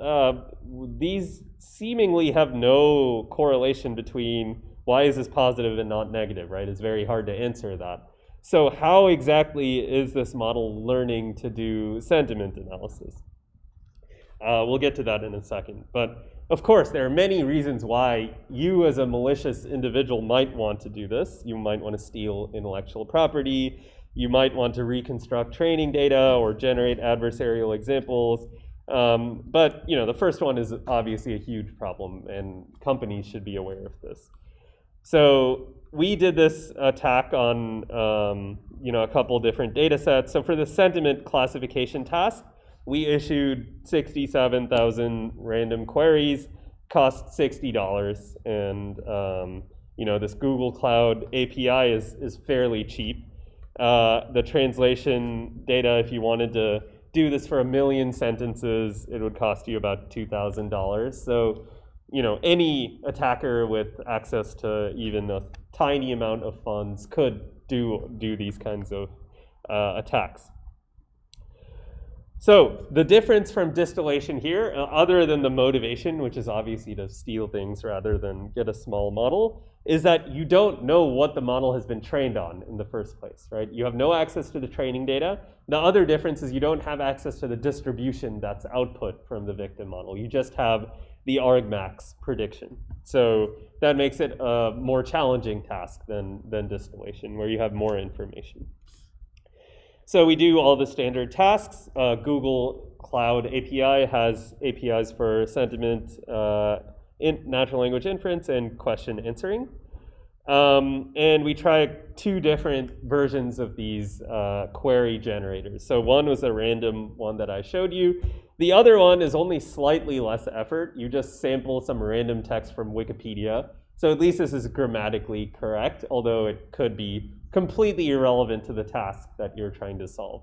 these seemingly have no correlation between why is this positive and not negative, right? It's very hard to answer that. So how exactly is this model learning to do sentiment analysis? We'll get to that in a second. But of course, there are many reasons why you as a malicious individual might want to do this. You might want to steal intellectual property. You might want to reconstruct training data or generate adversarial examples. But the first one is obviously a huge problem, and companies should be aware of this. So we did this attack on a couple different data sets. So for the sentiment classification task, we issued 67,000 random queries, cost $60, and this Google Cloud API is fairly cheap. The translation data, if you wanted to do this for 1 million sentences, it would cost you about $2,000. So, any attacker with access to even a tiny amount of funds could do these kinds of attacks. So the difference from distillation here, other than the motivation, which is obviously to steal things rather than get a small model, is that you don't know what the model has been trained on in the first place, right? You have no access to the training data. The other difference is you don't have access to the distribution that's output from the victim model. You just have the argmax prediction. So that makes it a more challenging task than distillation, where you have more information. So we do all the standard tasks. Google Cloud API has APIs for sentiment, natural language inference, and question answering. And we tried 2 different versions of these query generators. So one was a random one that I showed you. The other one is only slightly less effort. You just sample some random text from Wikipedia. So at least this is grammatically correct, although it could be completely irrelevant to the task that you're trying to solve.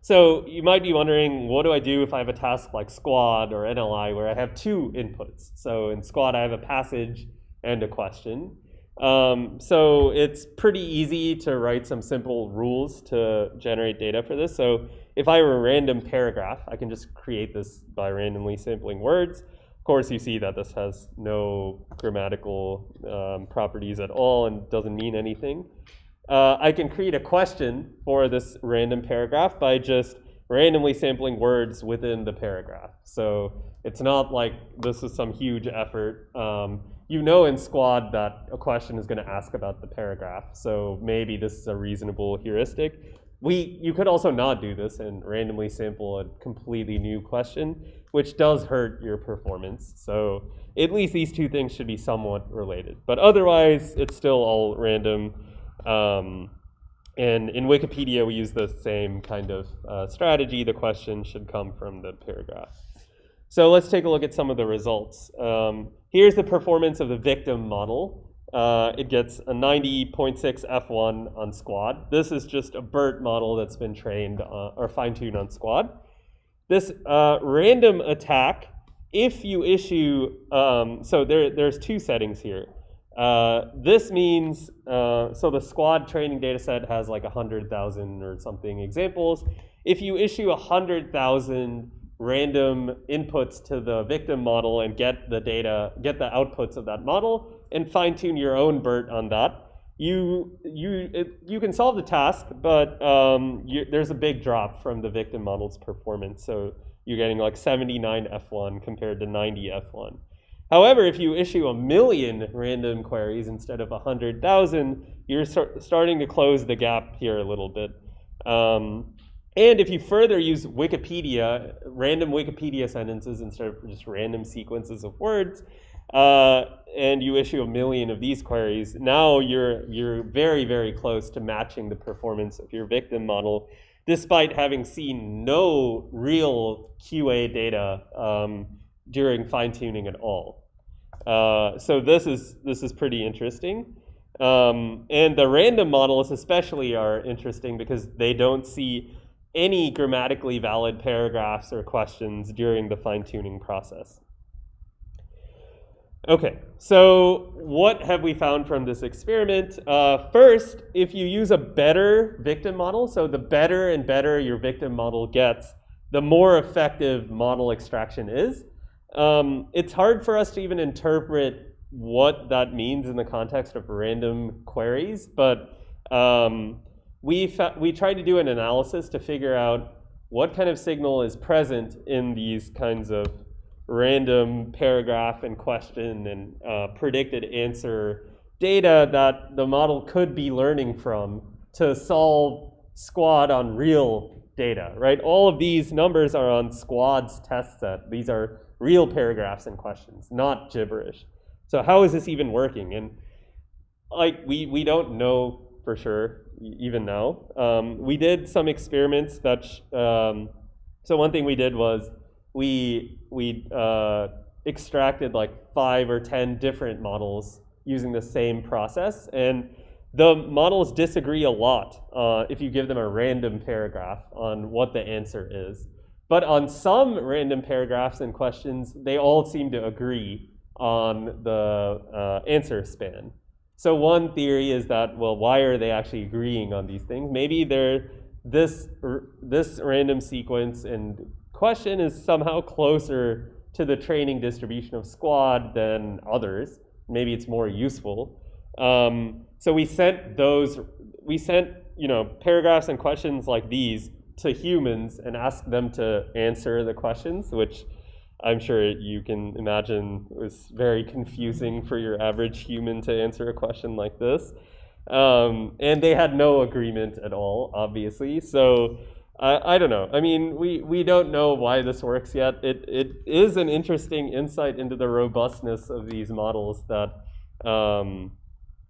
So you might be wondering, what do I do if I have a task like Squad or NLI where I have 2 inputs? So in Squad, I have a passage and a question. So it's pretty easy to write some simple rules to generate data for this. So if I were a random paragraph, I can just create this by randomly sampling words. Of course, you see that this has no grammatical properties at all and doesn't mean anything. I can create a question for this random paragraph by just randomly sampling words within the paragraph. So it's not like this is some huge effort. You know in Squad that a question is going to ask about the paragraph, so maybe this is a reasonable heuristic. You could also not do this and randomly sample a completely new question, which does hurt your performance. So at least these 2 things should be somewhat related. But otherwise, it's still all random. And in Wikipedia, we use the same kind of strategy. The question should come from the paragraph. So let's take a look at some of the results. Here's the performance of the victim model. It gets a 90.6 F1 on Squad. This is just a BERT model that's been trained or fine-tuned on Squad. This random attack, if you issue, so there's 2 settings here. This means, so the Squad training data set has like 100,000 or something examples. If you issue 100,000 random inputs to the victim model and get the outputs of that model and fine-tune your own BERT on that, you can solve the task, but there's a big drop from the victim model's performance. So you're getting like 79 F1 compared to 90 F1. However, if you issue 1 million random queries instead of 100,000, you're starting to close the gap here a little bit. And if you further use Wikipedia, random Wikipedia sentences instead of just random sequences of words, and you issue 1 million of these queries, now you're very, very close to matching the performance of your victim model, despite having seen no real QA data during fine-tuning at all. So this is pretty interesting. And the random models especially are interesting because they don't see any grammatically valid paragraphs or questions during the fine-tuning process. Okay, so what have we found from this experiment? First, if you use a better victim model, so the better and better your victim model gets, the more effective model extraction is. It's hard for us to even interpret what that means in the context of random queries, but we tried to do an analysis to figure out what kind of signal is present in these kinds of random paragraph and question and predicted answer data that the model could be learning from to solve Squad on real data, right? All of these numbers are on Squad's test set. These are real paragraphs and questions, not gibberish. So how is this even working? And like we don't know for sure even now. We did some experiments that, so one thing we did was we extracted like 5 or 10 different models using the same process. And the models disagree a lot if you give them a random paragraph on what the answer is. But on some random paragraphs and questions, they all seem to agree on the answer span. So one theory is that, well, why are they actually agreeing on these things? Maybe this random sequence and question is somehow closer to the training distribution of squad than others. Maybe it's more useful. So we sent paragraphs and questions like these to humans and asked them to answer the questions, which I'm sure you can imagine was very confusing for your average human to answer a question like this. And they had no agreement at all, obviously. So I don't know. I mean, we don't know why this works yet. It is an interesting insight into the robustness of these models that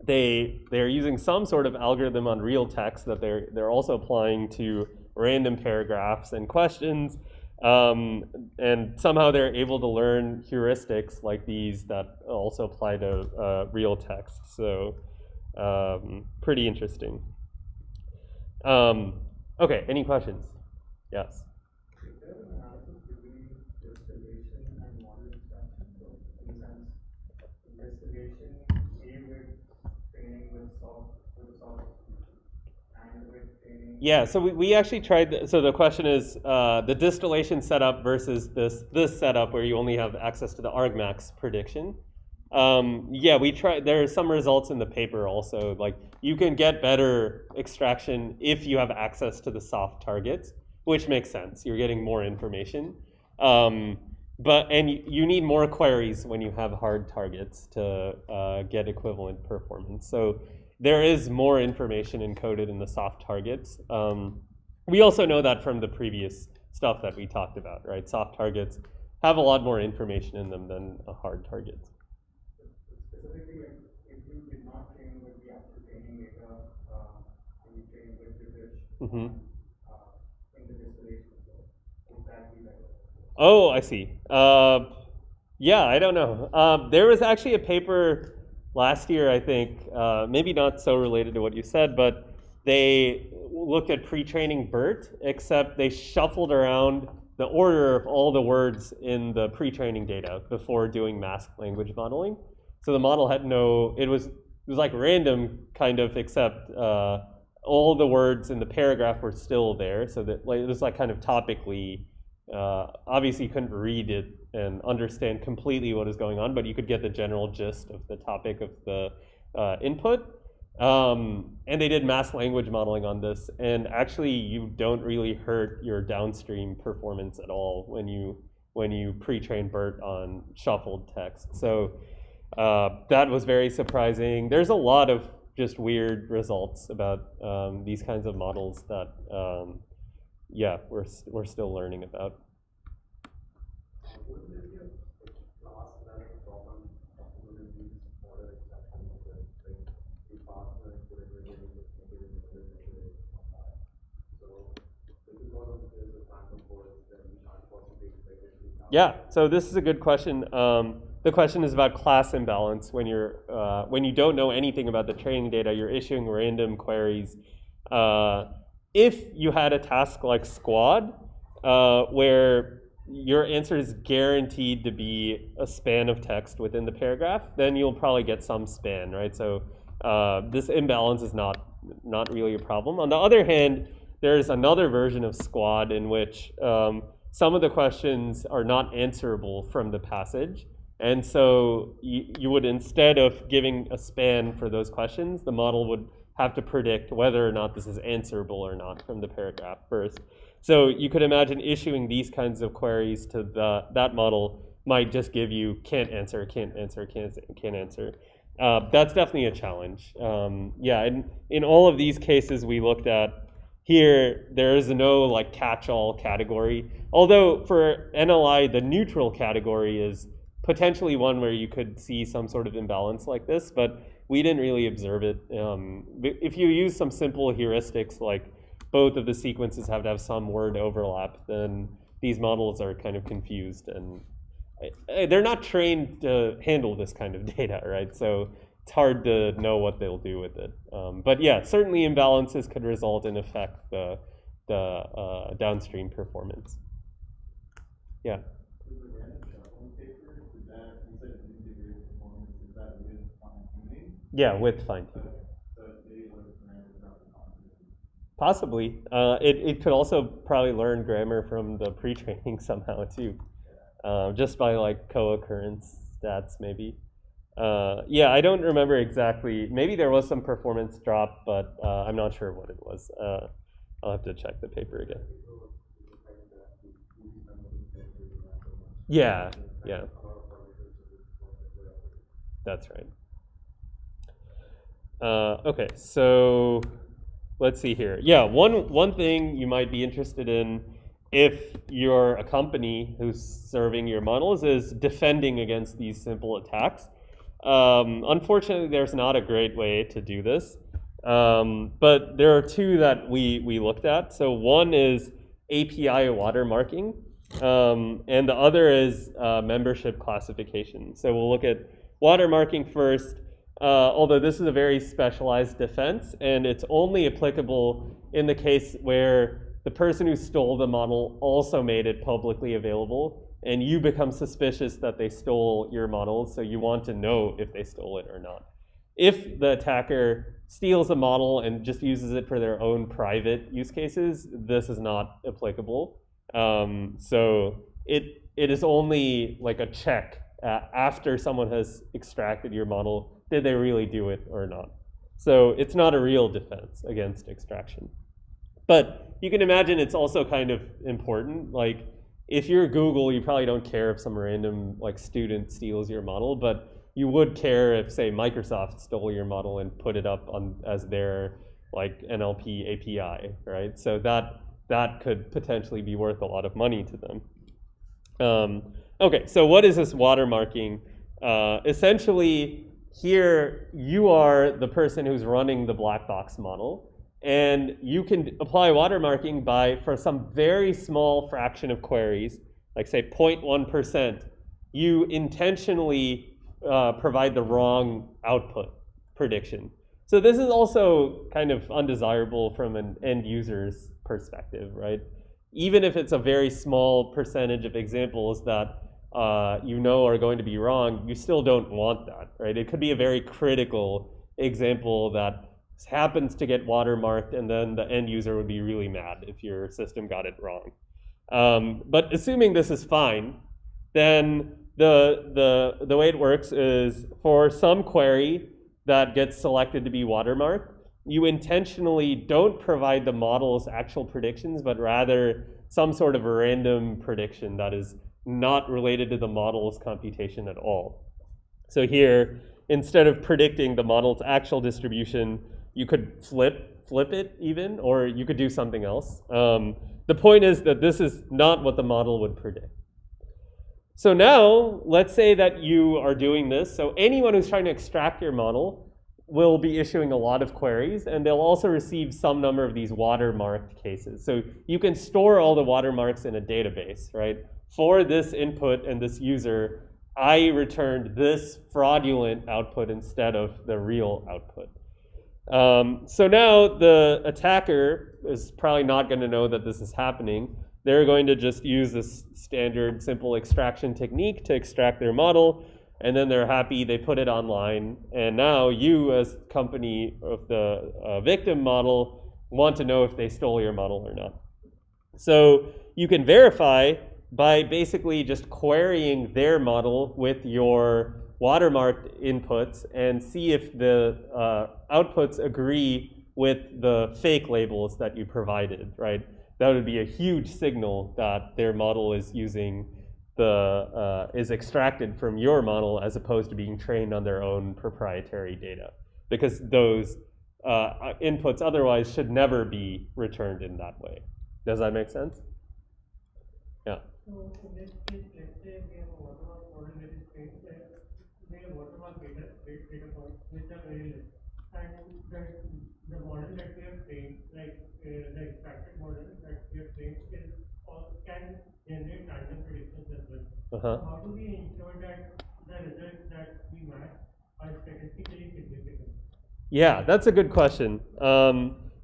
they're using some sort of algorithm on real text that they're also applying to random paragraphs and questions. And somehow they're able to learn heuristics like these that also apply to real text. So pretty interesting. Okay, any questions? Yes. Is there an analysis between distillation and model extraction? So, in the sense, distillation, A with training with soft, and with training. Yeah, so we actually tried, so the question is the distillation setup versus this setup where you only have access to the argmax prediction. Yeah, we tried, there are some results in the paper also, like you can get better extraction if you have access to the soft targets, which makes sense, you're getting more information. And you need more queries when you have hard targets to get equivalent performance. So there is more information encoded in the soft targets. We also know that from the previous stuff that we talked about, right? Soft targets have a lot more information in them than hard targets. Specifically, if you did not train with the actual training data, and you train with research in the distillation, would that be better? Oh, I see. Yeah, I don't know. There was actually a paper last year, I think, maybe not so related to what you said, but they looked at pre-training BERT, except they shuffled around the order of all the words in the pre-training data before doing masked language modeling. So the model had it was like random kind of, except all the words in the paragraph were still there. So that it was like kind of topically, obviously you couldn't read it and understand completely what is going on, but you could get the general gist of the topic of the input. And they did masked language modeling on this, and actually you don't really hurt your downstream performance at all when you pre-train BERT on shuffled text. So that was very surprising. There's a lot of just weird results about these kinds of models that, yeah, we're still learning about. Wouldn't there be a class learning problem with these model extractions? Like, you pass the input and then you just make it into the So, because of this, the phantom codes, then we can't possibly expect it to happen. Yeah, so this is a good question. The question is about class imbalance. When you don't know anything about the training data, you're issuing random queries. If you had a task like squad, where your answer is guaranteed to be a span of text within the paragraph, then you'll probably get some span, right? So this imbalance is not really a problem. On the other hand, there's another version of squad in which some of the questions are not answerable from the passage. And so you would, instead of giving a span for those questions, the model would have to predict whether or not this is answerable or not from the paragraph first. So you could imagine issuing these kinds of queries to that model might just give you can't answer, can't answer, can't answer. That's definitely a challenge. Yeah, in all of these cases we looked at, here there is no like catch-all category. Although for NLI, the neutral category is potentially one where you could see some sort of imbalance like this, but we didn't really observe it. If you use some simple heuristics like both of the sequences have to have some word overlap, then these models are kind of confused, and they're not trained to handle this kind of data, right? So it's hard to know what they'll do with it. But yeah, certainly imbalances could result and affect the downstream performance. Yeah. Yeah, with fine tuning. Possibly. It could also probably learn grammar from the pre-training somehow too, just by like co-occurrence stats maybe. Yeah, I don't remember exactly. Maybe there was some performance drop, but I'm not sure what it was. I'll have to check the paper again. Yeah, yeah. That's right. Okay, so let's see here. Yeah, one thing you might be interested in if you're a company who's serving your models is defending against these simple attacks. Unfortunately, there's not a great way to do this, but there are two that we looked at. So one is API watermarking, and the other is membership classification. So we'll look at watermarking first. Although this is a very specialized defense, and it's only applicable in the case where the person who stole the model also made it publicly available, and you become suspicious that they stole your model, so you want to know if they stole it or not. If the attacker steals a model and just uses it for their own private use cases, this is not applicable. So it is only like a check after someone has extracted your model. Did they really do it or not? So it's not a real defense against extraction. But you can imagine it's also kind of important. Like if you're Google, you probably don't care if some random like student steals your model, but you would care if, say, Microsoft stole your model and put it up on as their like NLP API, right? So that could potentially be worth a lot of money to them. Okay, so what is this watermarking? Essentially, here you are the person who's running the black box model, and you can apply watermarking by, for some very small fraction of queries, like say 0.1%, you intentionally provide the wrong output prediction. So this is also kind of undesirable from an end user's perspective, right? Even if it's a very small percentage of examples that you know are going to be wrong, you still don't want that, right? It could be a very critical example that happens to get watermarked, and then the end user would be really mad if your system got it wrong. But assuming this is fine, then the way it works is for some query that gets selected to be watermarked, you intentionally don't provide the model's actual predictions, but rather some sort of a random prediction that is not related to the model's computation at all. So here, instead of predicting the model's actual distribution, you could flip it even, or you could do something else. The point is that this is not what the model would predict. So now, let's say that you are doing this. So anyone who's trying to extract your model will be issuing a lot of queries, and they'll also receive some number of these watermarked cases. So you can store all the watermarks in a database, right? For this input and this user, I returned this fraudulent output instead of the real output. So now the attacker is probably not going to know that this is happening. They're going to just use this standard simple extraction technique to extract their model, and then they're happy, they put it online, and now you as company of the victim model want to know if they stole your model or not. So you can verify by basically just querying their model with your watermarked inputs and see if the outputs agree with the fake labels that you provided, right? That would be a huge signal that their model is using is extracted from your model as opposed to being trained on their own proprietary data, because those inputs otherwise should never be returned in that way. Does that make sense? Yeah. So in this case, let's say we have a watermark model that is trained, we have watermark data points which are very less, and the model that we have trained, like the extracted model that we have trained, can generate random predictions as well. How do we ensure that the results that we match are statistically Yeah, that's a good question.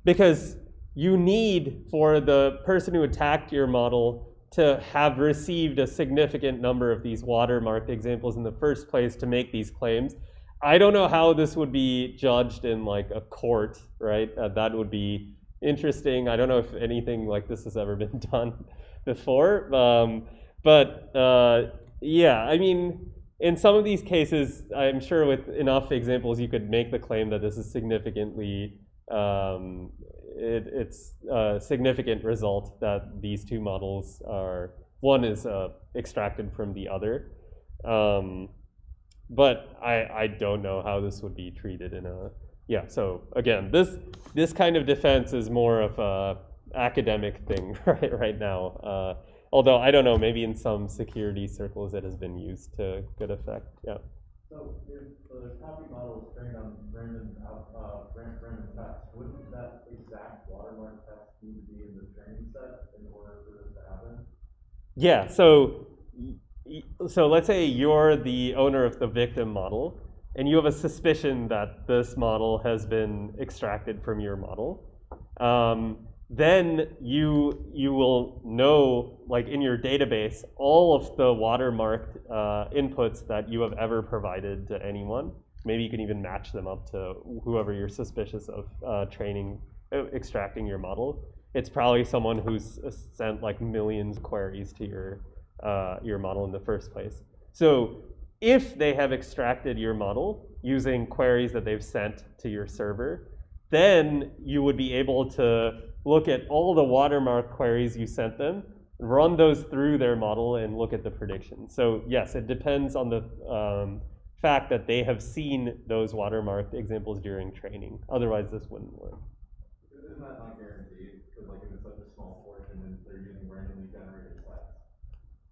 Because you need for the person who attacked your model to have received a significant number of these watermarked examples in the first place to make these claims. I don't know how this would be judged in like a court, right? That would be interesting. I don't know if anything like this has ever been done before. Yeah, I mean, in some of these cases, I'm sure with enough examples, you could make the claim that this is significantly, it's a significant result that these two models are, one is extracted from the other. But I don't know how this would be treated in a, yeah, so again, this kind of defense is more of a academic thing right now. Although, I don't know, maybe in some security circles it has been used to good effect, yeah. So if the copy model is trained on random text, wouldn't that exact watermark text need to be in the training set in order for this to happen? Yeah, so let's say you're the owner of the victim model, and you have a suspicion that this model has been extracted from your model. Then you will know, like in your database, all of the watermarked inputs that you have ever provided to anyone. Maybe you can even match them up to whoever you're suspicious of extracting your model. It's probably someone who's sent like millions of queries to your model in the first place. So if they have extracted your model using queries that they've sent to your server, then you would be able to look at all the watermark queries you sent them, run those through their model, and look at the predictions. So yes, it depends on the fact that they have seen those watermarked examples during training. Otherwise, this wouldn't work. Isn't that not guaranteed? Because like if it's such a small portion and they're using randomly generated text,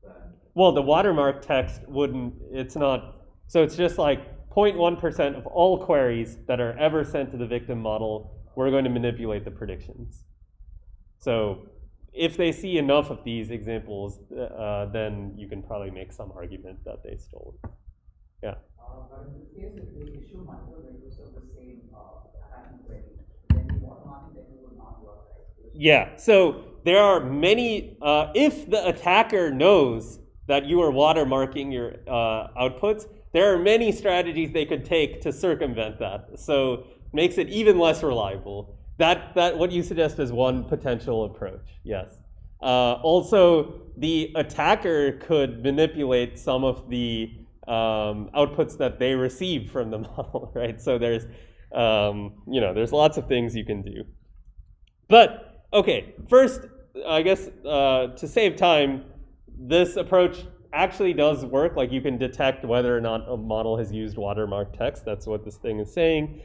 then... Well, the watermark text wouldn't, it's not, so it's just like 0.1% of all queries that are ever sent to the victim model, we're going to manipulate the predictions. So if they see enough of these examples, then you can probably make some argument that they stole it. Yeah. But in this case, if they issue multiple values of the same attacking query, then the watermarking technique will not work, right? Yeah, so there are many, if the attacker knows that you are watermarking your outputs, there are many strategies they could take to circumvent that. So makes it even less reliable. That what you suggest is one potential approach, yes. Also, the attacker could manipulate some of the outputs that they receive from the model, right? So there's, there's lots of things you can do. But, okay, first, I guess to save time, this approach actually does work. Like you can detect whether or not a model has used watermark text. That's what this thing is saying.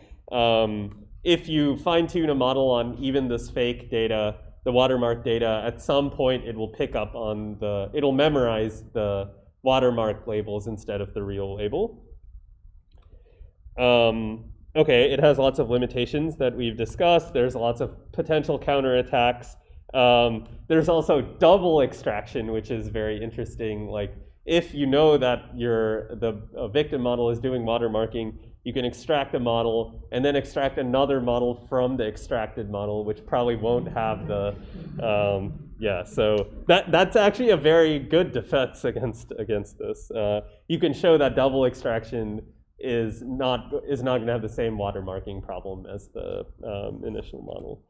If you fine-tune a model on even this fake data, the watermark data, at some point it will pick up on it'll memorize the watermark labels instead of the real label. Okay, it has lots of limitations that we've discussed. There's lots of potential counterattacks. There's also double extraction, which is very interesting. Like if you know that the victim model is doing watermarking, you can extract a model and then extract another model from the extracted model, which probably won't have the, so that's actually a very good defense against this. You can show that double extraction is not going to have the same watermarking problem as the initial model.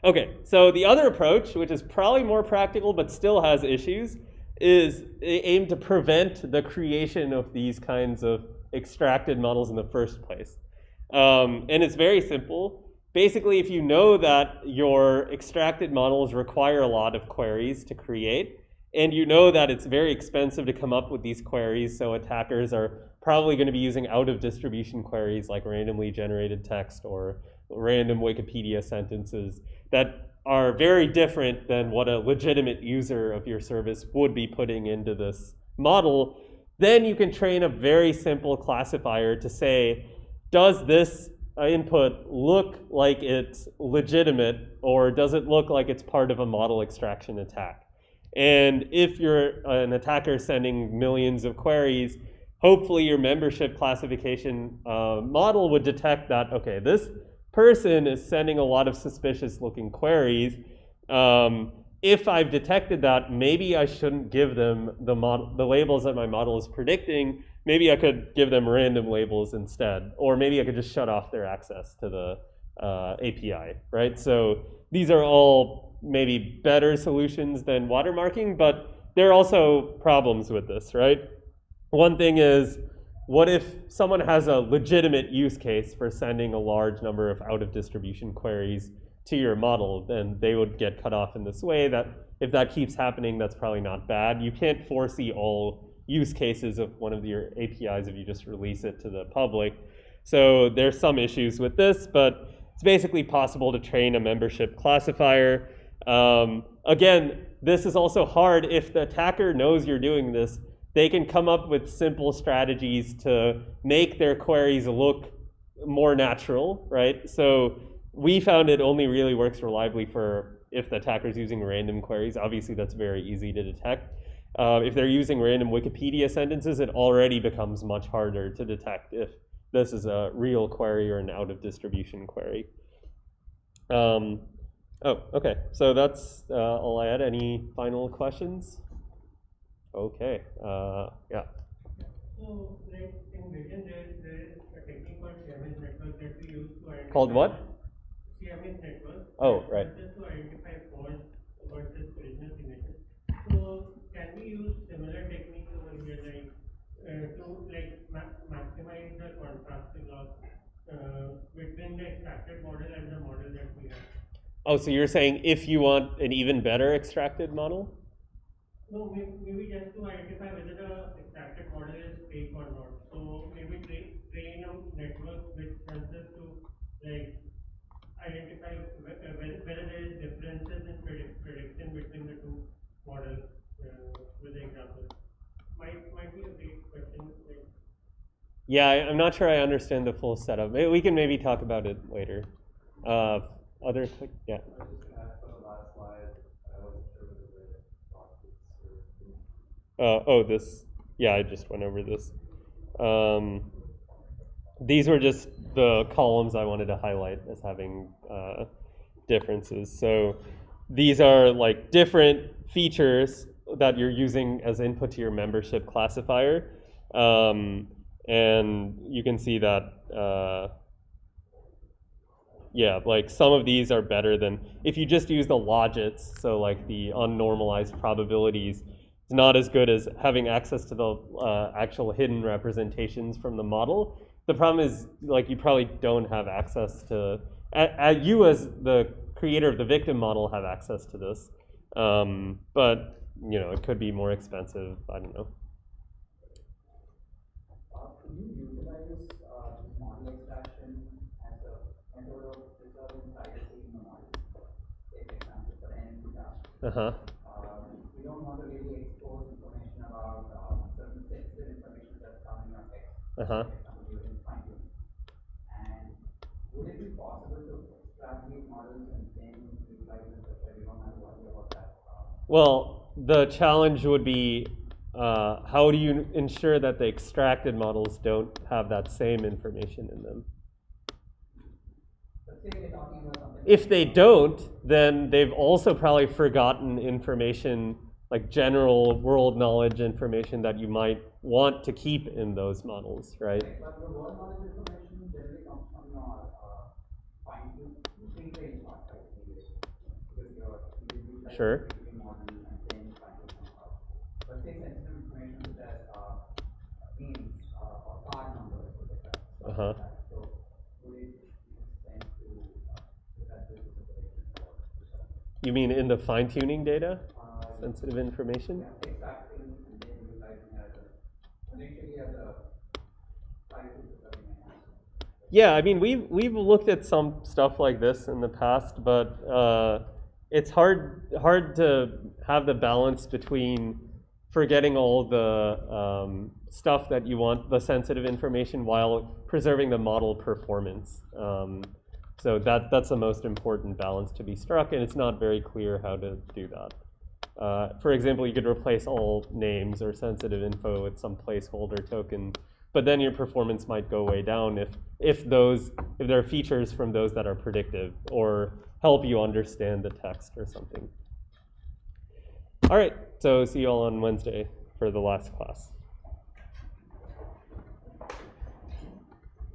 Okay, so the other approach, which is probably more practical but still has issues, is aimed to prevent the creation of these kinds of extracted models in the first place. And it's very simple. Basically, if you know that your extracted models require a lot of queries to create, and you know that it's very expensive to come up with these queries, so attackers are probably going to be using out-of-distribution queries like randomly generated text or random Wikipedia sentences that are very different than what a legitimate user of your service would be putting into this model. Then you can train a very simple classifier to say, does this input look like it's legitimate, or does it look like it's part of a model extraction attack? And if you're an attacker sending millions of queries, hopefully your membership classification model would detect that, okay, this person is sending a lot of suspicious looking queries. If I've detected that, maybe I shouldn't give them the labels that my model is predicting. Maybe I could give them random labels instead, or maybe I could just shut off their access to the API, right? So these are all maybe better solutions than watermarking, but there are also problems with this, right? One thing is, what if someone has a legitimate use case for sending a large number of out-of-distribution queries to your model? Then they would get cut off in this way. That if that keeps happening, that's probably not bad. You can't foresee all use cases of one of your APIs if you just release it to the public. So there's some issues with this, but it's basically possible to train a membership classifier. Again, this is also hard. If the attacker knows you're doing this, they can come up with simple strategies to make their queries look more natural, right? So we found it only really works reliably for if the attacker's using random queries. Obviously, that's very easy to detect. If they're using random Wikipedia sentences, it already becomes much harder to detect if this is a real query or an out-of-distribution query. Oh, okay. So that's all I had. Any final questions? Okay. Yeah. So, like in vision, there is a technique called CMS network that we use to identify. Called what? CMS network. Oh, right. Just to identify false versus original signatures. So, can we use similar techniques over here, like to like maximize the contrast loss between the extracted model and the model that we have? Oh, so you're saying if you want an even better extracted model? No, maybe just to identify whether the extracted model is fake or not. So maybe train a network which helps us to like identify whether there is differences in prediction between the two models with the example. Might be a great question. Like, Yeah, I'm not sure I understand the full setup. We can maybe talk about it later. Other quick, yeah. I was just gonna ask on the last slide, I wasn't sure whether the boxes Oh, this. Yeah, I just went over this. These were just the columns I wanted to highlight as having differences. So these are like different features that you're using as input to your membership classifier. And you can see that, yeah, like some of these are better than, if you just use the logits, so like the unnormalized probabilities, it's not as good as having access to the actual hidden representations from the model. The problem is, like, you probably don't have access to, you as the creator of the victim model have access to this. But, you know, it could be more expensive, I don't know. Could you utilize this model extraction as a method of preserving privacy in the model? Say, for example, for NLP task. We don't want to really expose information about certain sensitive information that's coming in our text. For example, using fine-tuning. And would it be possible to extract these models and then utilize them such that we don't have to worry about that? Well, the challenge would be, how do you ensure that the extracted models don't have that same information in them? Let's say we're talking about something. If they don't, then they've also probably forgotten information, like general world knowledge information that you might want to keep in those models, right? But the world knowledge information generally comes from your fine-tune pre-trained part, right? Because you're Sure. model and then fine-tune out. But say sensitive information such as names or card numbers, etc. So would it make sense to look at this as a prediction? You mean in the fine-tuning data? Sensitive information? Yeah, extracting and then utilizing as potentially as a privacy preserving mechanism. Yeah, I mean, we've looked at some stuff like this in the past, but it's hard to have the balance between forgetting all the stuff that you want, the sensitive information, while preserving the model performance. So that's the most important balance to be struck, and it's not very clear how to do that. For example, you could replace all names or sensitive info with some placeholder token, but then your performance might go way down if there are features from those that are predictive or help you understand the text or something. All right, so see you all on Wednesday for the last class.